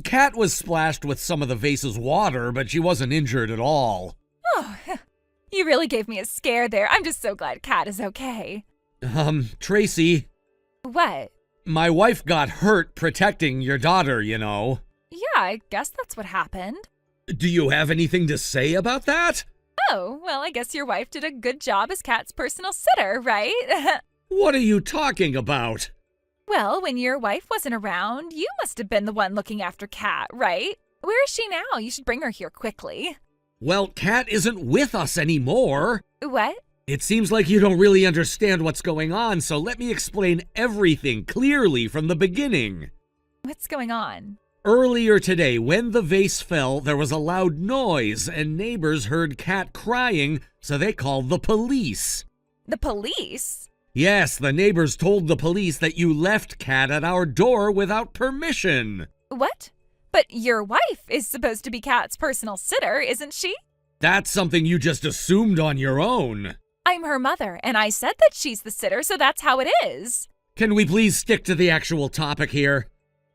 Kat was splashed with some of the vase's water, but she wasn't injured at all. Oh, you really gave me a scare there. I'm just so glad Kat is okay. Tracy. What? My wife got hurt protecting your daughter, you know. Yeah, I guess that's what happened. Do you have anything to say about that? Oh, well, I guess your wife did a good job as Kat's personal sitter, right? What are you talking about? Well, when your wife wasn't around, you must have been the one looking after Kat, right? Where is she now? You should bring her here quickly. Well, Kat isn't with us anymore. What? It seems like you don't really understand what's going on, so let me explain everything clearly from the beginning. What's going on? Earlier today, when the vase fell, there was a loud noise, and neighbors heard Cat crying, so they called the police. The police? Yes, the neighbors told the police that you left Cat at our door without permission. What? But your wife is supposed to be Cat's personal sitter, isn't she? That's something you just assumed on your own. I'm her mother, and I said that she's the sitter, so that's how it is. Can we please stick to the actual topic here?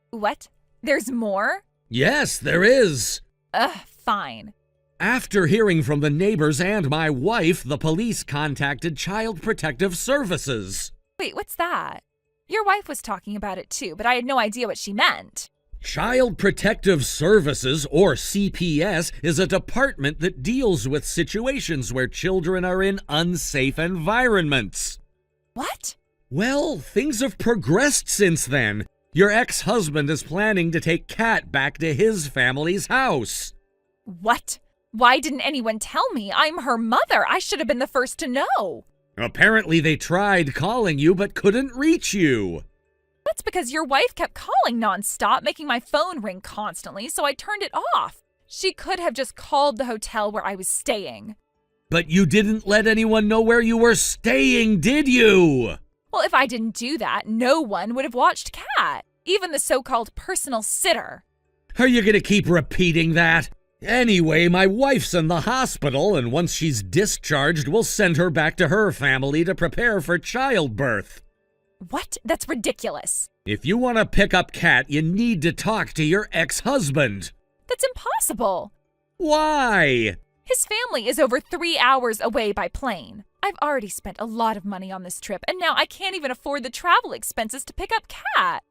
What? There's more? Yes, there is. Fine. After hearing from the neighbors and my wife, the police contacted Child Protective Services. Wait, what's that? Your wife was talking about it too, but I had no idea what she meant. Child Protective Services, or CPS, is a department that deals with situations where children are in unsafe environments. What? Well, things have progressed since then. Your ex-husband is planning to take Cat back to his family's house. What? Why didn't anyone tell me? I'm her mother. I should have been the first to know. Apparently they tried calling you but couldn't reach you. That's because your wife kept calling nonstop, making my phone ring constantly, so I turned it off. She could have just called the hotel where I was staying. But you didn't let anyone know where you were staying, did you? Well, if I didn't do that, no one would have watched Cat, even the so-called personal sitter. Are you going to keep repeating that? Anyway, my wife's in the hospital, and once she's discharged, we'll send her back to her family to prepare for childbirth. What? That's ridiculous. If you want to pick up Cat, you need to talk to your ex-husband. That's impossible. Why? His family is over 3 hours away by plane. I've already spent a lot of money on this trip, and now I can't even afford the travel expenses to pick up Cat.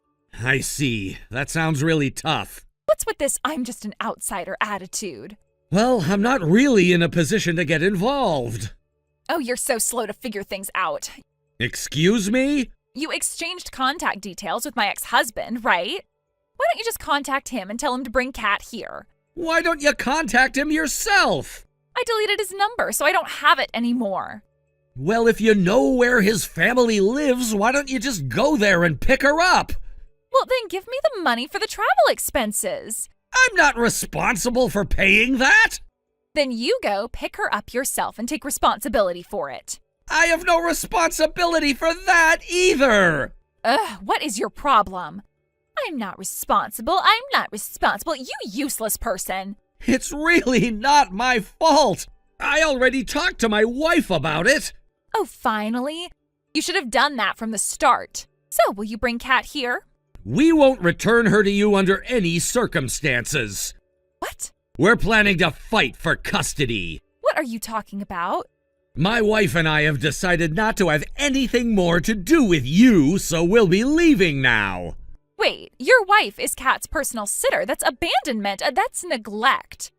I see. That sounds really tough. What's with this I'm just an outsider attitude? Well, I'm not really in a position to get involved. Oh, you're so slow to figure things out. Excuse me? You exchanged contact details with my ex-husband, right? Why don't you just contact him and tell him to bring Cat here? Why don't you contact him yourself? I deleted his number, so I don't have it anymore. Well, if you know where his family lives, why don't you just go there and pick her up? Well, then give me the money for the travel expenses. I'm not responsible for paying that. Then you go pick her up yourself and take responsibility for it. I have no responsibility for that either. What is your problem? I'm not responsible. I'm not responsible. You useless person. It's really not my fault. I already talked to my wife about it. Oh, finally? You should have done that from the start. So, will you bring Cat here? We won't return her to you under any circumstances. What? We're planning to fight for custody. What are you talking about? My wife and I have decided not to have anything more to do with you, so we'll be leaving now. Wait, your wife is Cat's personal sitter. That's abandonment. That's neglect.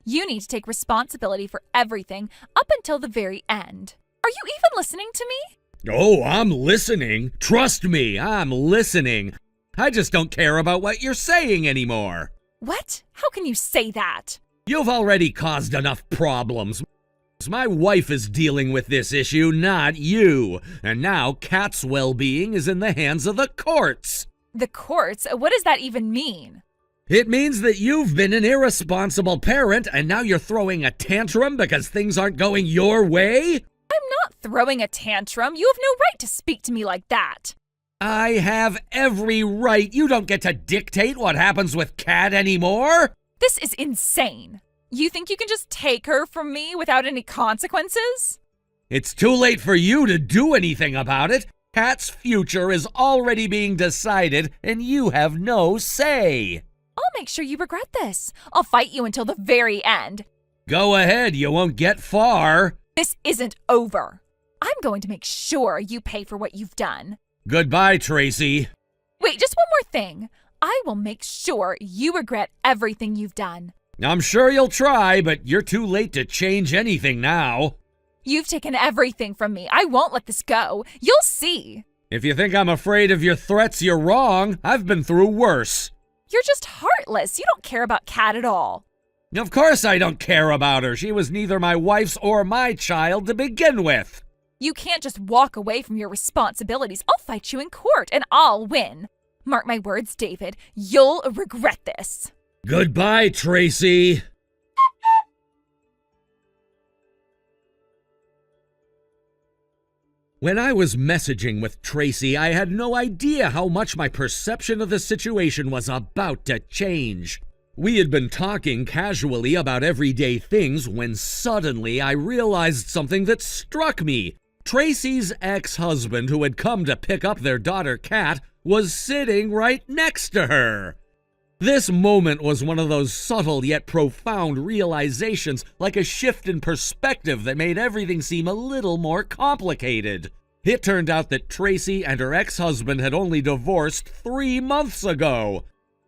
You need to take responsibility for everything up until the very end. Are you even listening to me? Oh, I'm listening. Trust me, I'm listening. I just don't care about what you're saying anymore. What? How can you say that? You've already caused enough problems. My wife is dealing with this issue, not you. And now Cat's well-being is in the hands of the courts. The courts? What does that even mean? It means that you've been an irresponsible parent and now you're throwing a tantrum because things aren't going your way? I'm not throwing a tantrum. You have no right to speak to me like that. I have every right. You don't get to dictate what happens with Cat anymore. This is insane. You think you can just take her from me without any consequences? It's too late for you to do anything about it. Cat's future is already being decided and you have no say. I'll make sure you regret this. I'll fight you until the very end. Go ahead, you won't get far. This isn't over. I'm going to make sure you pay for what you've done. Goodbye, Tracy. Wait, just one more thing. I will make sure you regret everything you've done. I'm sure you'll try, but you're too late to change anything now. You've taken everything from me. I won't let this go. You'll see. If you think I'm afraid of your threats, you're wrong. I've been through worse. You're just heartless. You don't care about Cat at all. Of course I don't care about her. She was neither my wife's or my child to begin with. You can't just walk away from your responsibilities. I'll fight you in court, and I'll win. Mark my words, David, you'll regret this. Goodbye, Tracy. When I was messaging with Tracy, I had no idea how much my perception of the situation was about to change. We had been talking casually about everyday things when suddenly I realized something that struck me. Tracy's ex-husband, who had come to pick up their daughter Kat, was sitting right next to her. This moment was one of those subtle yet profound realizations, like a shift in perspective that made everything seem a little more complicated. It turned out that Tracy and her ex-husband had only divorced 3 months ago.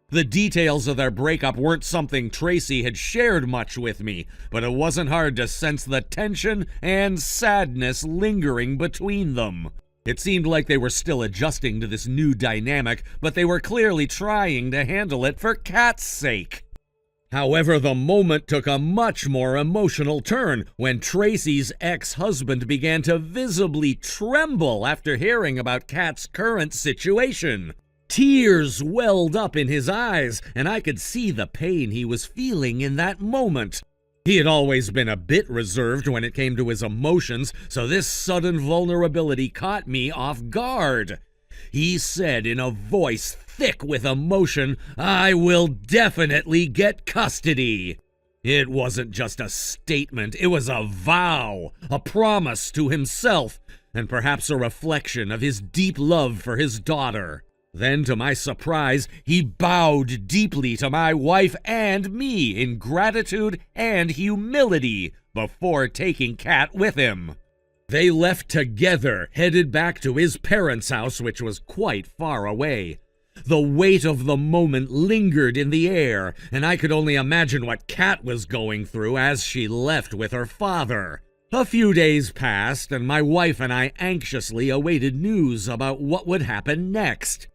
The details of their breakup weren't something Tracy had shared much with me, but it wasn't hard to sense the tension and sadness lingering between them. It seemed like they were still adjusting to this new dynamic, but they were clearly trying to handle it for Kat's sake. However, the moment took a much more emotional turn when Tracy's ex-husband began to visibly tremble after hearing about Kat's current situation. Tears welled up in his eyes, and I could see the pain he was feeling in that moment. He had always been a bit reserved when it came to his emotions, so this sudden vulnerability caught me off guard. He said in a voice thick with emotion, "I will definitely get custody." It wasn't just a statement, it was a vow, a promise to himself, and perhaps a reflection of his deep love for his daughter. Then, to my surprise, he bowed deeply to my wife and me in gratitude and humility before taking Kat with him. They left together, headed back to his parents' house, which was quite far away. The weight of the moment lingered in the air, and I could only imagine what Kat was going through as she left with her father. A few days passed, and my wife and I anxiously awaited news about what would happen next.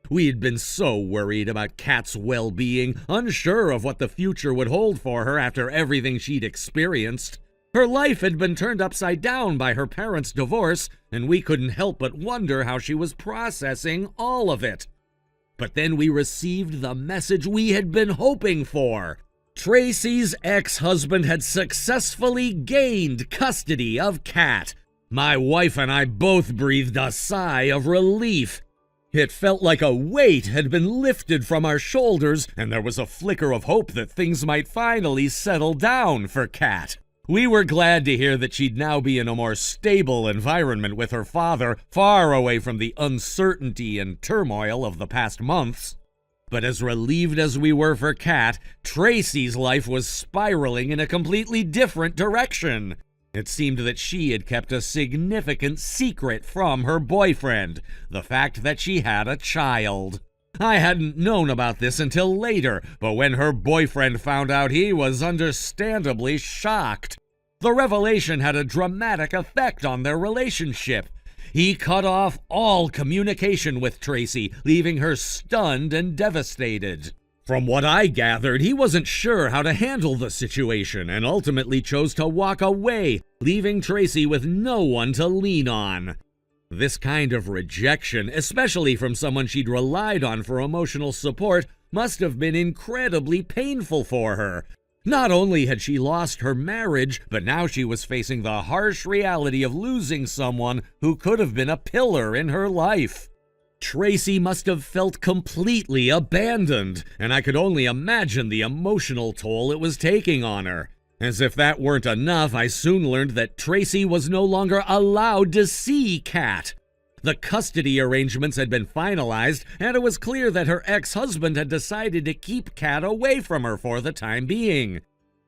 We had been so worried about Kat's well-being, unsure of what the future would hold for her after everything she'd experienced. Her life had been turned upside down by her parents' divorce, and we couldn't help but wonder how she was processing all of it. But then we received the message we had been hoping for. Tracy's ex-husband had successfully gained custody of Kat. My wife and I both breathed a sigh of relief. It felt like a weight had been lifted from our shoulders, and there was a flicker of hope that things might finally settle down for Kat. We were glad to hear that she'd now be in a more stable environment with her father, far away from the uncertainty and turmoil of the past months. But as relieved as we were for Kat, Tracy's life was spiraling in a completely different direction. It seemed that she had kept a significant secret from her boyfriend, the fact that she had a child. I hadn't known about this until later, but when her boyfriend found out, he was understandably shocked. The revelation had a dramatic effect on their relationship. He cut off all communication with Tracy, leaving her stunned and devastated. From what I gathered, he wasn't sure how to handle the situation and ultimately chose to walk away, leaving Tracy with no one to lean on. This kind of rejection, especially from someone she'd relied on for emotional support, must have been incredibly painful for her. Not only had she lost her marriage, but now she was facing the harsh reality of losing someone who could have been a pillar in her life. Tracy must have felt completely abandoned, and I could only imagine the emotional toll it was taking on her. As if that weren't enough, I soon learned that Tracy was no longer allowed to see Kat. The custody arrangements had been finalized, and it was clear that her ex-husband had decided to keep Kat away from her for the time being.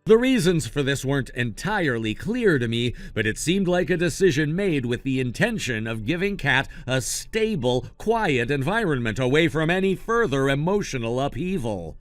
The reasons for this weren't entirely clear to me, but it seemed like a decision made with the intention of giving Kat a stable, quiet environment away from any further emotional upheaval.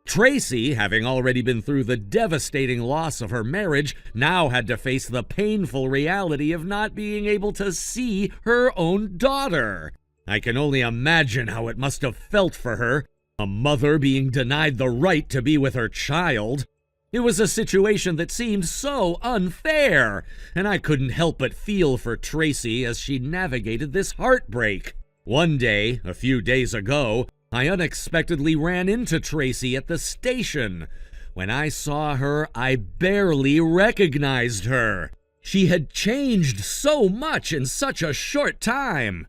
Tracy, having already been through the devastating loss of her marriage, now had to face the painful reality of not being able to see her own daughter. I can only imagine how it must have felt for her, a mother being denied the right to be with her child. It was a situation that seemed so unfair, and I couldn't help but feel for Tracy as she navigated this heartbreak. One day, a few days ago, I unexpectedly ran into Tracy at the station. When I saw her, I barely recognized her. She had changed so much in such a short time.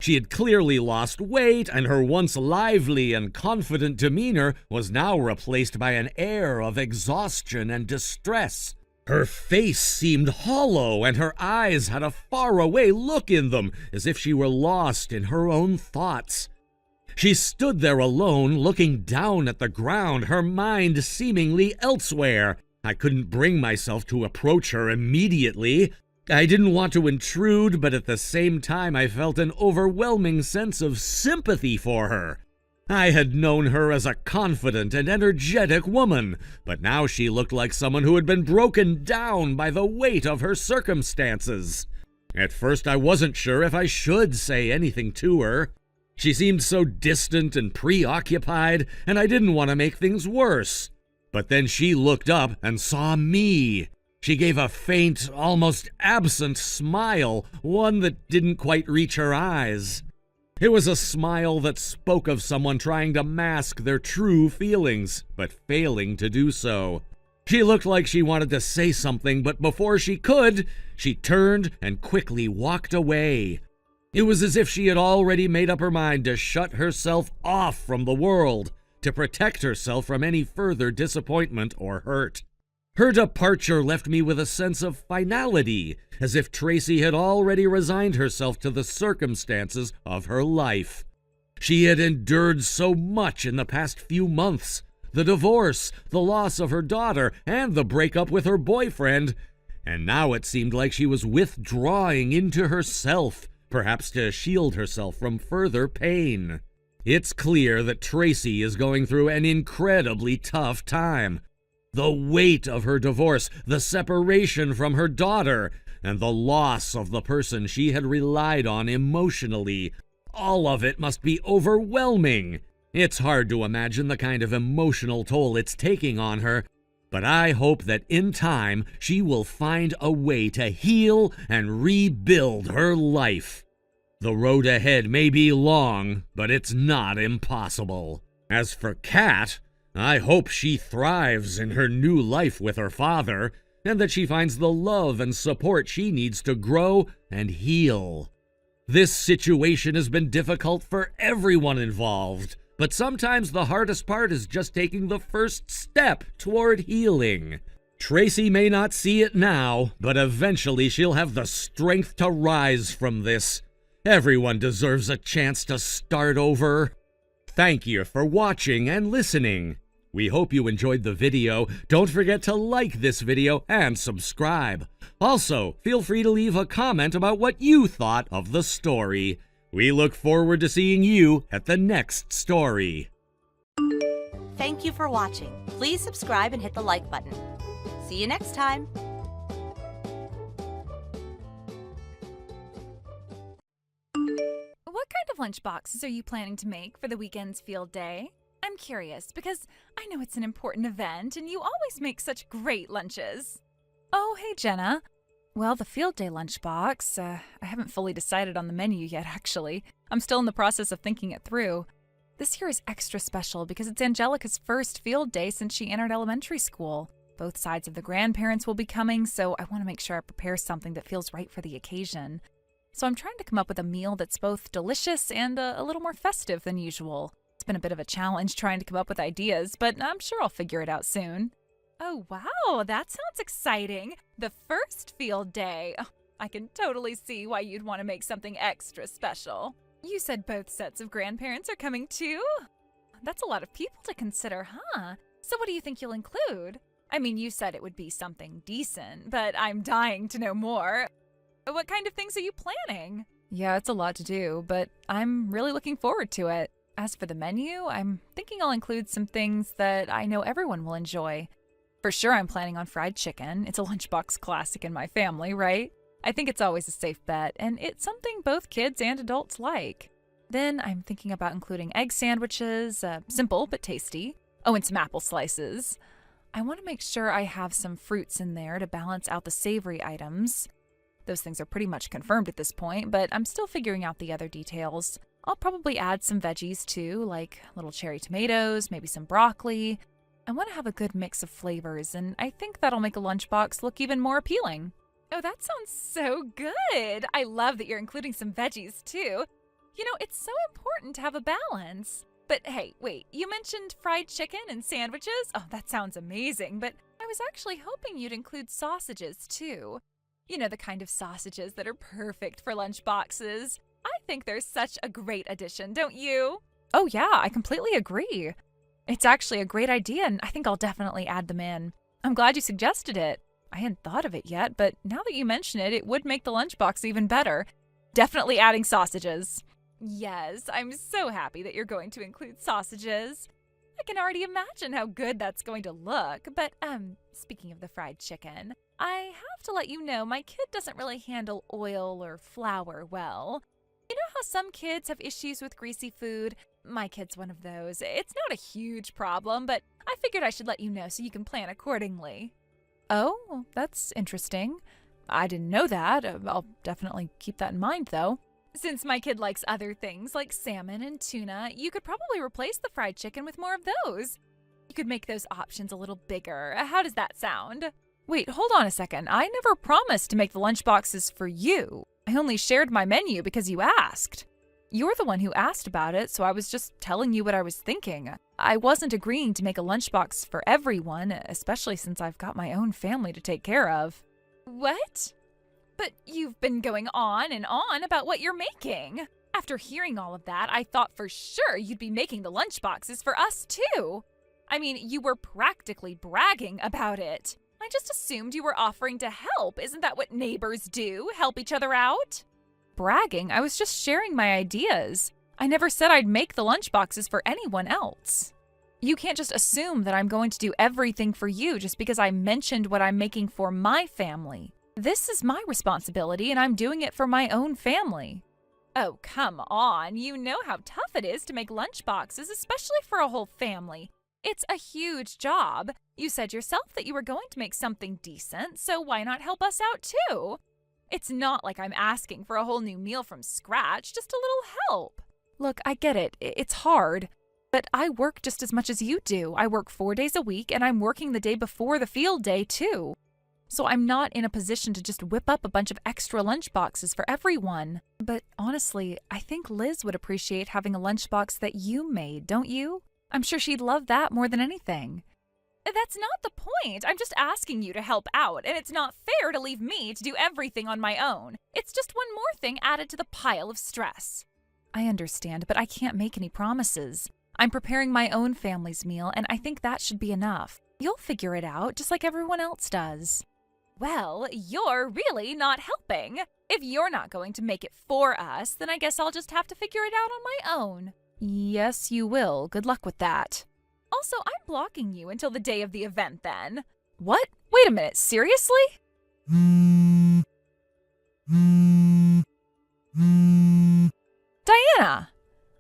She had clearly lost weight, and her once lively and confident demeanor was now replaced by an air of exhaustion and distress. Her face seemed hollow, and her eyes had a faraway look in them, as if she were lost in her own thoughts. She stood there alone, looking down at the ground, her mind seemingly elsewhere. I couldn't bring myself to approach her immediately. I didn't want to intrude, but at the same time I felt an overwhelming sense of sympathy for her. I had known her as a confident and energetic woman, but now she looked like someone who had been broken down by the weight of her circumstances. At first I wasn't sure if I should say anything to her. She seemed so distant and preoccupied, and I didn't want to make things worse. But then she looked up and saw me. She gave a faint, almost absent smile, one that didn't quite reach her eyes. It was a smile that spoke of someone trying to mask their true feelings, but failing to do so. She looked like she wanted to say something, but before she could, she turned and quickly walked away. It was as if she had already made up her mind to shut herself off from the world, to protect herself from any further disappointment or hurt. Her departure left me with a sense of finality, as if Tracy had already resigned herself to the circumstances of her life. She had endured so much in the past few months: the divorce, the loss of her daughter, and the breakup with her boyfriend, and now it seemed like she was withdrawing into herself, perhaps to shield herself from further pain. It's clear that Tracy is going through an incredibly tough time. The weight of her divorce, the separation from her daughter, and the loss of the person she had relied on emotionally, all of it must be overwhelming. It's hard to imagine the kind of emotional toll it's taking on her, but I hope that in time she will find a way to heal and rebuild her life. The road ahead may be long, but it's not impossible. As for Kat, I hope she thrives in her new life with her father, and that she finds the love and support she needs to grow and heal. This situation has been difficult for everyone involved, but sometimes the hardest part is just taking the first step toward healing. Tracy may not see it now, but eventually she'll have the strength to rise from this. Everyone deserves a chance to start over. Thank you for watching and listening. We hope you enjoyed the video. Don't forget to like this video and subscribe. Also, feel free to leave a comment about what you thought of the story. We look forward to seeing you at the next story. Thank you for watching. Please subscribe and hit the like button. See you next time. What kind of lunch boxes are you planning to make for the weekend's field day? I'm curious because I know it's an important event and you always make such great lunches. Oh, hey, Jenna. Well, the field day lunchbox, I haven't fully decided on the menu yet, actually. I'm still in the process of thinking it through. This year is extra special because it's Angelica's first field day since she entered elementary school. Both sides of the grandparents will be coming, so I want to make sure I prepare something that feels right for the occasion. So I'm trying to come up with a meal that's both delicious and a little more festive than usual. It's been a bit of a challenge trying to come up with ideas, but I'm sure I'll figure it out soon. Oh, wow, that sounds exciting. The first field day. Oh, I can totally see why you'd want to make something extra special. You said both sets of grandparents are coming too? That's a lot of people to consider, huh? So what do you think you'll include? I mean, you said it would be something decent, but I'm dying to know more. What kind of things are you planning? Yeah, it's a lot to do, but I'm really looking forward to it. As for the menu, I'm thinking I'll include some things that I know everyone will enjoy. For sure, I'm planning on fried chicken. It's a lunchbox classic in my family, right? I think it's always a safe bet, and it's something both kids and adults like. Then I'm thinking about including egg sandwiches, simple but tasty. Oh, and some apple slices. I want to make sure I have some fruits in there to balance out the savory items. Those things are pretty much confirmed at this point, but I'm still figuring out the other details. I'll probably add some veggies too, like little cherry tomatoes, maybe some broccoli. I want to have a good mix of flavors, and I think that'll make a lunchbox look even more appealing. Oh, that sounds so good. I love that you're including some veggies too. You know, it's so important to have a balance. But hey, wait, you mentioned fried chicken and sandwiches? Oh, that sounds amazing, but I was actually hoping you'd include sausages too. You know, the kind of sausages that are perfect for lunchboxes. I think they're such a great addition, don't you? Oh yeah, I completely agree. It's actually a great idea, and I think I'll definitely add them in. I'm glad you suggested it. I hadn't thought of it yet, but now that you mention it, it would make the lunchbox even better. Definitely adding sausages. Yes, I'm so happy that you're going to include sausages. I can already imagine how good that's going to look. But, speaking of the fried chicken, I have to let you know my kid doesn't really handle oil or flour well. You know how some kids have issues with greasy food? My kid's one of those. It's not a huge problem, but I figured I should let you know so you can plan accordingly. Oh, that's interesting. I didn't know that. I'll definitely keep that in mind, though. Since my kid likes other things like salmon and tuna, you could probably replace the fried chicken with more of those. You could make those options a little bigger. How does that sound? Wait, hold on a second. I never promised to make the lunchboxes for you. I only shared my menu because you asked. You're the one who asked about it, so I was just telling you what I was thinking. I wasn't agreeing to make a lunchbox for everyone, especially since I've got my own family to take care of. What? But you've been going on and on about what you're making. After hearing all of that, I thought for sure you'd be making the lunchboxes for us too. I mean, you were practically bragging about it. I just assumed you were offering to help. Isn't that what neighbors do? Help each other out? Bragging? I was just sharing my ideas. I never said I'd make the lunchboxes for anyone else. You can't just assume that I'm going to do everything for you just because I mentioned what I'm making for my family. This is my responsibility, and I'm doing it for my own family. Oh, come on. You know how tough it is to make lunchboxes, especially for a whole family. It's a huge job. You said yourself that you were going to make something decent, so why not help us out too? It's not like I'm asking for a whole new meal from scratch, just a little help. Look, I get it. It's hard. But I work just as much as you do. I work 4 days a week, and I'm working the day before the field day too. So I'm not in a position to just whip up a bunch of extra lunchboxes for everyone. But honestly, I think Liz would appreciate having a lunchbox that you made, don't you? I'm sure she'd love that more than anything. That's not the point. I'm just asking you to help out, and it's not fair to leave me to do everything on my own. It's just one more thing added to the pile of stress. I understand, but I can't make any promises. I'm preparing my own family's meal, and I think that should be enough. You'll figure it out, just like everyone else does. Well, you're really not helping. If you're not going to make it for us, then I guess I'll just have to figure it out on my own. Yes, you will. Good luck with that. Also, I'm blocking you until the day of the event then. What? Wait a minute, seriously? Diana!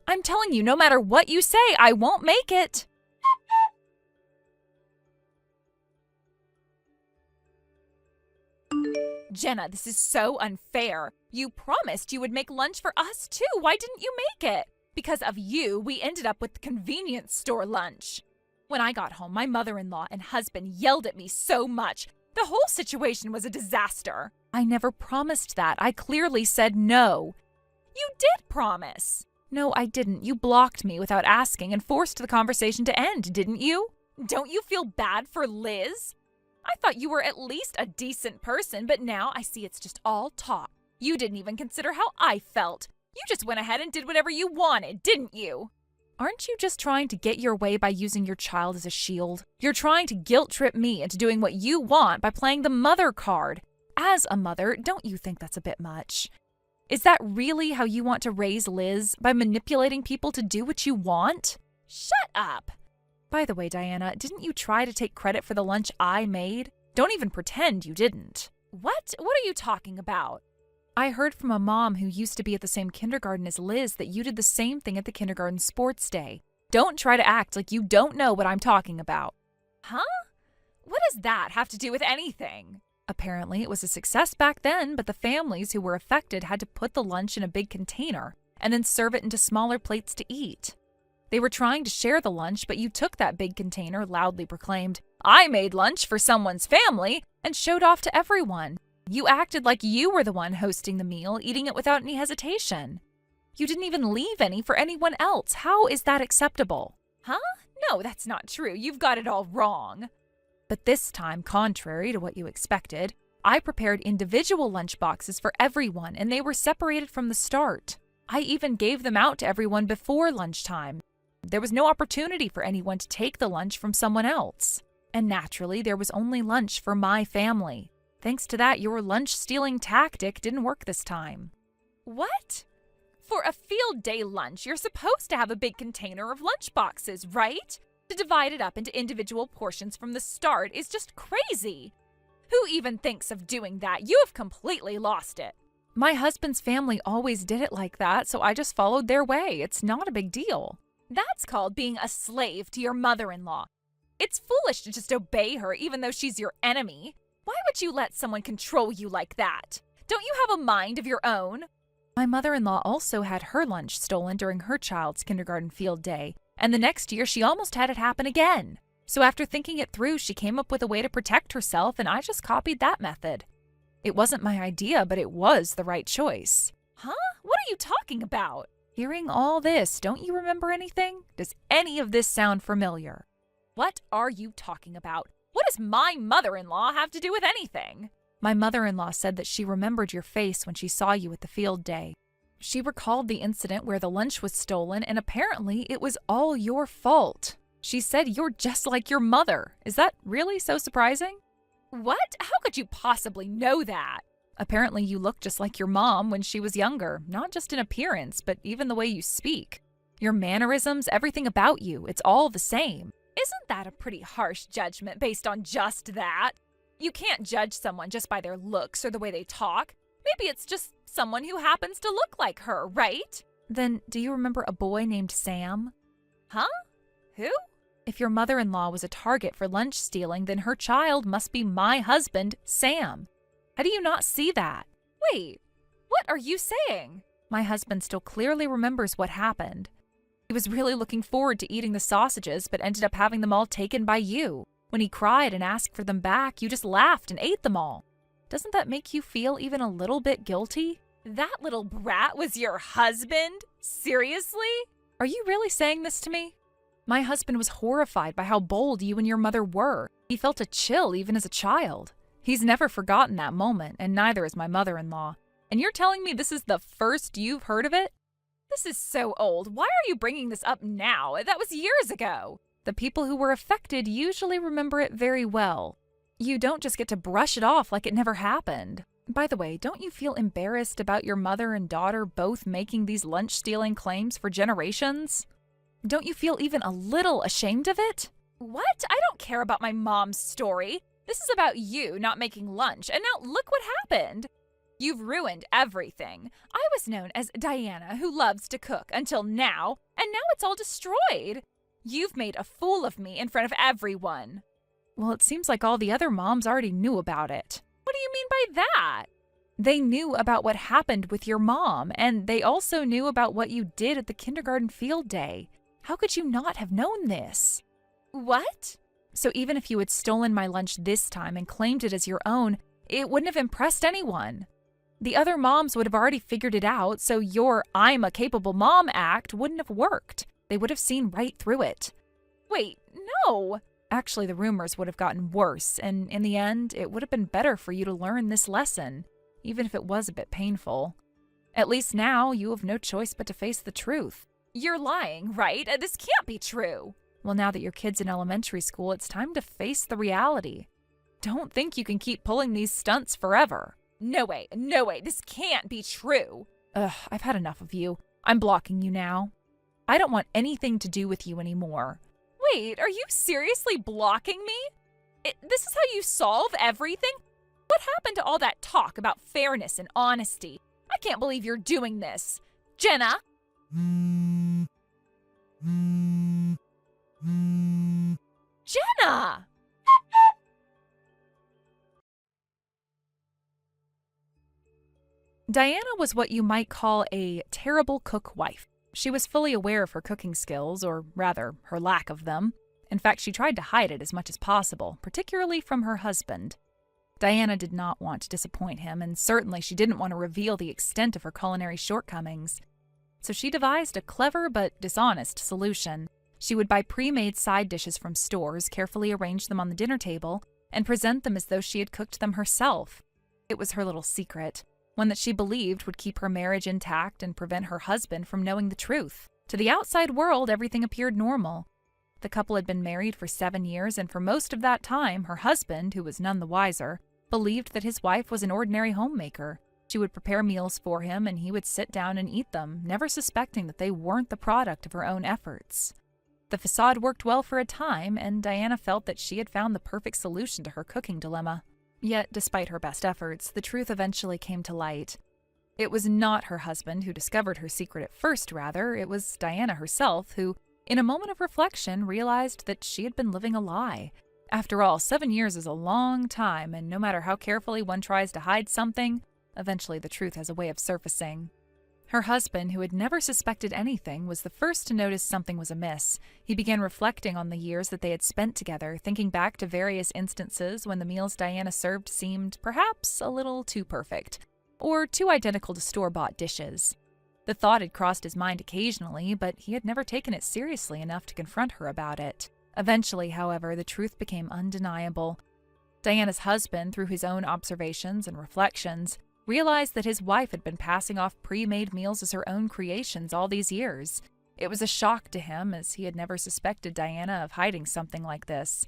I'm telling you, no matter what you say, I won't make it. Jenna, this is so unfair. You promised you would make lunch for us too. Why didn't you make it? Because of you, we ended up with convenience store lunch. When I got home, my mother-in-law and husband yelled at me so much. The whole situation was a disaster. I never promised that. I clearly said no. You did promise. No, I didn't. You blocked me without asking and forced the conversation to end, didn't you? Don't you feel bad for Liz? I thought you were at least a decent person, but now I see it's just all talk. You didn't even consider how I felt. You just went ahead and did whatever you wanted, didn't you? Aren't you just trying to get your way by using your child as a shield? You're trying to guilt-trip me into doing what you want by playing the mother card. As a mother, don't you think that's a bit much? Is that really how you want to raise Liz, by manipulating people to do what you want? Shut up! By the way, Diana, didn't you try to take credit for the lunch I made? Don't even pretend you didn't. What? What are you talking about? I heard from a mom who used to be at the same kindergarten as Liz that you did the same thing at the kindergarten sports day. Don't try to act like you don't know what I'm talking about. Huh? What does that have to do with anything? Apparently, it was a success back then, but the families who were affected had to put the lunch in a big container. and then serve it into smaller plates to eat. They were trying to share the lunch, but you took that big container, loudly proclaimed, "I made lunch for someone's family," and showed off to everyone. You acted like you were the one hosting the meal, eating it without any hesitation. You didn't even leave any for anyone else. How is that acceptable? Huh? No, that's not true. You've got it all wrong. But this time, contrary to what you expected, I prepared individual lunch boxes for everyone, and they were separated from the start. I even gave them out to everyone before lunchtime. There was no opportunity for anyone to take the lunch from someone else. And naturally, there was only lunch for my family. Thanks to that, your lunch-stealing tactic didn't work this time. What? For a field day lunch, you're supposed to have a big container of lunch boxes, right? To divide it up into individual portions from the start is just crazy. Who even thinks of doing that? You have completely lost it. My husband's family always did it like that, so I just followed their way. It's not a big deal. That's called being a slave to your mother-in-law. It's foolish to just obey her even though she's your enemy. Why would you let someone control you like that? Don't you have a mind of your own? My mother-in-law also had her lunch stolen during her child's kindergarten field day, and the next year she almost had it happen again. So after thinking it through, she came up with a way to protect herself, and I just copied that method. It wasn't my idea, but it was the right choice. Huh? What are you talking about? Hearing all this, don't you remember anything? Does any of this sound familiar? What are you talking about? What does my mother-in-law have to do with anything? My mother-in-law said that she remembered your face when she saw you at the field day. She recalled the incident where the lunch was stolen, and apparently it was all your fault. She said you're just like your mother. Is that really so surprising? What? How could you possibly know that? Apparently you look just like your mom when she was younger, not just in appearance, but even the way you speak. Your mannerisms, everything about you, it's all the same. Isn't that a pretty harsh judgment based on just that? You can't judge someone just by their looks or the way they talk. Maybe it's just someone who happens to look like her, right? Then do you remember a boy named Sam? Huh? Who? If your mother-in-law was a target for lunch stealing, then her child must be my husband, Sam. How do you not see that? Wait, what are you saying? My husband still clearly remembers what happened. He was really looking forward to eating the sausages, but ended up having them all taken by you. When he cried and asked for them back, you just laughed and ate them all. Doesn't that make you feel even a little bit guilty? That little brat was your husband? Seriously? Are you really saying this to me? My husband was horrified by how bold you and your mother were. He felt a chill even as a child. He's never forgotten that moment, and neither is my mother-in-law. And you're telling me this is the first you've heard of it? This is so old. Why are you bringing this up now? That was years ago. The people who were affected usually remember it very well. You don't just get to brush it off like it never happened. By the way, don't you feel embarrassed about your mother and daughter both making these lunch-stealing claims for generations? Don't you feel even a little ashamed of it? What? I don't care about my mom's story. This is about you not making lunch, and now look what happened. You've ruined everything. I was known as Diana, who loves to cook, until now, and now it's all destroyed. You've made a fool of me in front of everyone. Well, it seems like all the other moms already knew about it. What do you mean by that? They knew about what happened with your mom, and they also knew about what you did at the kindergarten field day. How could you not have known this? What? So even if you had stolen my lunch this time and claimed it as your own, it wouldn't have impressed anyone. The other moms would have already figured it out, so your "I'm a capable mom" act wouldn't have worked. They would have seen right through it. Wait, no. Actually, the rumors would have gotten worse, and in the end, it would have been better for you to learn this lesson, even if it was a bit painful. At least now, you have no choice but to face the truth. You're lying, right? This can't be true. Well, now that your kid's in elementary school, it's time to face the reality. Don't think you can keep pulling these stunts forever. No way, this can't be true. I've had enough of you. I'm blocking you now. I don't want anything to do with you anymore. Wait, are you seriously blocking me? This is how you solve everything? What happened to all that talk about fairness and honesty? I can't believe you're doing this. Jenna? Jenna! Diana was what you might call a terrible cook wife. She was fully aware of her cooking skills, or rather, her lack of them. In fact, she tried to hide it as much as possible, particularly from her husband. Diana did not want to disappoint him, and certainly she didn't want to reveal the extent of her culinary shortcomings. So she devised a clever but dishonest solution. She would buy pre-made side dishes from stores, carefully arrange them on the dinner table, and present them as though she had cooked them herself. It was her little secret, one that she believed would keep her marriage intact and prevent her husband from knowing the truth. To the outside world, everything appeared normal. The couple had been married for 7 years, and for most of that time, her husband, who was none the wiser, believed that his wife was an ordinary homemaker. She would prepare meals for him, and he would sit down and eat them, never suspecting that they weren't the product of her own efforts. The facade worked well for a time, and Diana felt that she had found the perfect solution to her cooking dilemma. Yet, despite her best efforts, the truth eventually came to light. It was not her husband who discovered her secret at first, rather, it was Diana herself who, in a moment of reflection, realized that she had been living a lie. After all, 7 years is a long time, and no matter how carefully one tries to hide something, eventually the truth has a way of surfacing. Her husband, who had never suspected anything, was the first to notice something was amiss. He began reflecting on the years that they had spent together, thinking back to various instances when the meals Diana served seemed perhaps a little too perfect, or too identical to store-bought dishes. The thought had crossed his mind occasionally, but he had never taken it seriously enough to confront her about it. Eventually, however, the truth became undeniable. Diana's husband, through his own observations and reflections, realized that his wife had been passing off pre-made meals as her own creations all these years. It was a shock to him, as he had never suspected Diana of hiding something like this.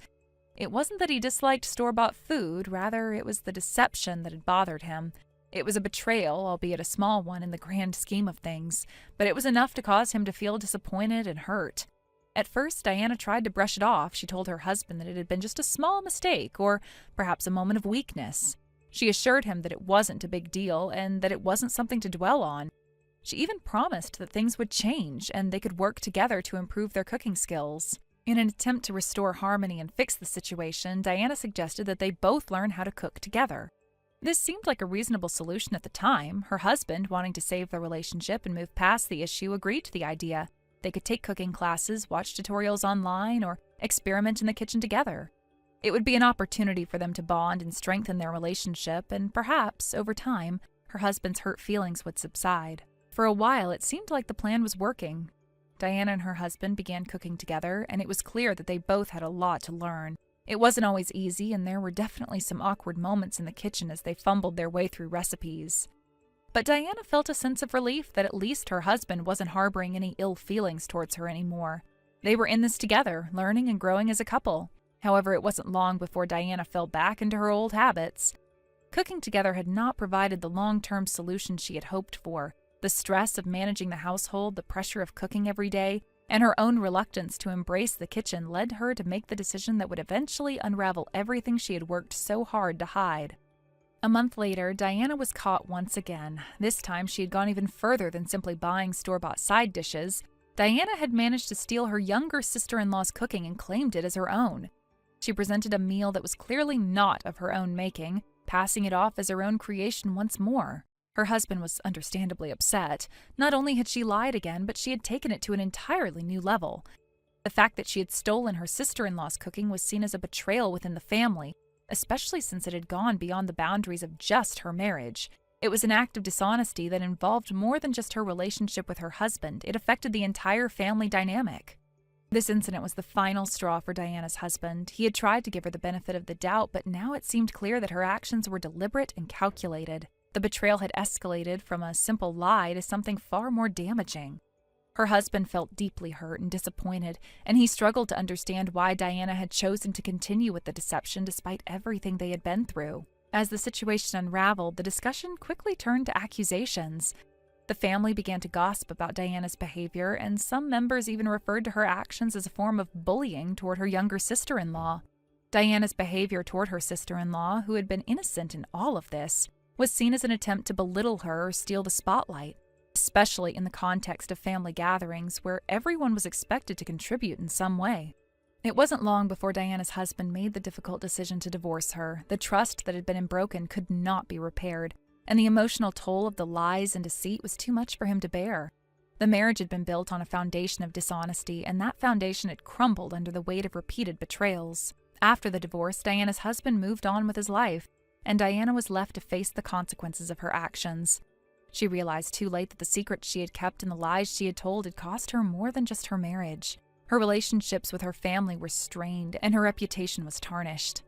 It wasn't that he disliked store-bought food, rather it was the deception that had bothered him. It was a betrayal, albeit a small one in the grand scheme of things, but it was enough to cause him to feel disappointed and hurt. At first, Diana tried to brush it off. She told her husband that it had been just a small mistake, or perhaps a moment of weakness. She assured him that it wasn't a big deal and that it wasn't something to dwell on. She even promised that things would change and they could work together to improve their cooking skills. In an attempt to restore harmony and fix the situation, Diana suggested that they both learn how to cook together. This seemed like a reasonable solution at the time. Her husband, wanting to save their relationship and move past the issue, agreed to the idea. They could take cooking classes, watch tutorials online, or experiment in the kitchen together. It would be an opportunity for them to bond and strengthen their relationship, and perhaps, over time, her husband's hurt feelings would subside. For a while, it seemed like the plan was working. Diana and her husband began cooking together, and it was clear that they both had a lot to learn. It wasn't always easy, and there were definitely some awkward moments in the kitchen as they fumbled their way through recipes. But Diana felt a sense of relief that at least her husband wasn't harboring any ill feelings towards her anymore. They were in this together, learning and growing as a couple. However, it wasn't long before Diana fell back into her old habits. Cooking together had not provided the long-term solution she had hoped for. The stress of managing the household, the pressure of cooking every day, and her own reluctance to embrace the kitchen led her to make the decision that would eventually unravel everything she had worked so hard to hide. A month later, Diana was caught once again. This time, she had gone even further than simply buying store-bought side dishes. Diana had managed to steal her younger sister-in-law's cooking and claimed it as her own. She presented a meal that was clearly not of her own making, passing it off as her own creation once more. Her husband was understandably upset. Not only had she lied again, but she had taken it to an entirely new level. The fact that she had stolen her sister-in-law's cooking was seen as a betrayal within the family, especially since it had gone beyond the boundaries of just her marriage. It was an act of dishonesty that involved more than just her relationship with her husband. It affected the entire family dynamic. This incident was the final straw for Diana's husband. He had tried to give her the benefit of the doubt, but now it seemed clear that her actions were deliberate and calculated. The betrayal had escalated from a simple lie to something far more damaging. Her husband felt deeply hurt and disappointed, and he struggled to understand why Diana had chosen to continue with the deception despite everything they had been through. As the situation unraveled, the discussion quickly turned to accusations. The family began to gossip about Diana's behavior, and some members even referred to her actions as a form of bullying toward her younger sister-in-law. Diana's behavior toward her sister-in-law, who had been innocent in all of this, was seen as an attempt to belittle her or steal the spotlight, especially in the context of family gatherings where everyone was expected to contribute in some way. It wasn't long before Diana's husband made the difficult decision to divorce her. The trust that had been broken could not be repaired. and the emotional toll of the lies and deceit was too much for him to bear. The marriage had been built on a foundation of dishonesty, and that foundation had crumbled under the weight of repeated betrayals. After the divorce, Diana's husband moved on with his life, and Diana was left to face the consequences of her actions. She realized too late that the secrets she had kept and the lies she had told had cost her more than just her marriage. Her relationships with her family were strained, and her reputation was tarnished.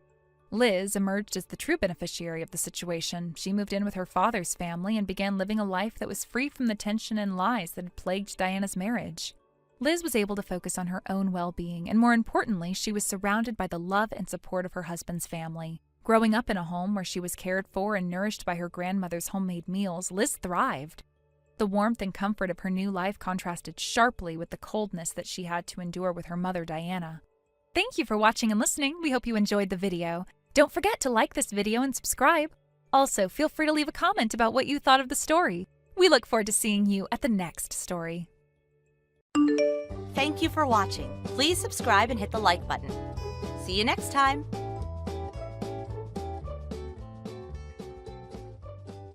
Liz emerged as the true beneficiary of the situation. She moved in with her father's family and began living a life that was free from the tension and lies that had plagued Diana's marriage. Liz was able to focus on her own well-being, and more importantly, she was surrounded by the love and support of her husband's family. Growing up in a home where she was cared for and nourished by her grandmother's homemade meals, Liz thrived. The warmth and comfort of her new life contrasted sharply with the coldness that she had to endure with her mother, Diana. Thank you for watching and listening. We hope you enjoyed the video. Don't forget to like this video and subscribe. Also, feel free to leave a comment about what you thought of the story. We look forward to seeing you at the next story. Thank you for watching. Please subscribe and hit the like button. See you next time.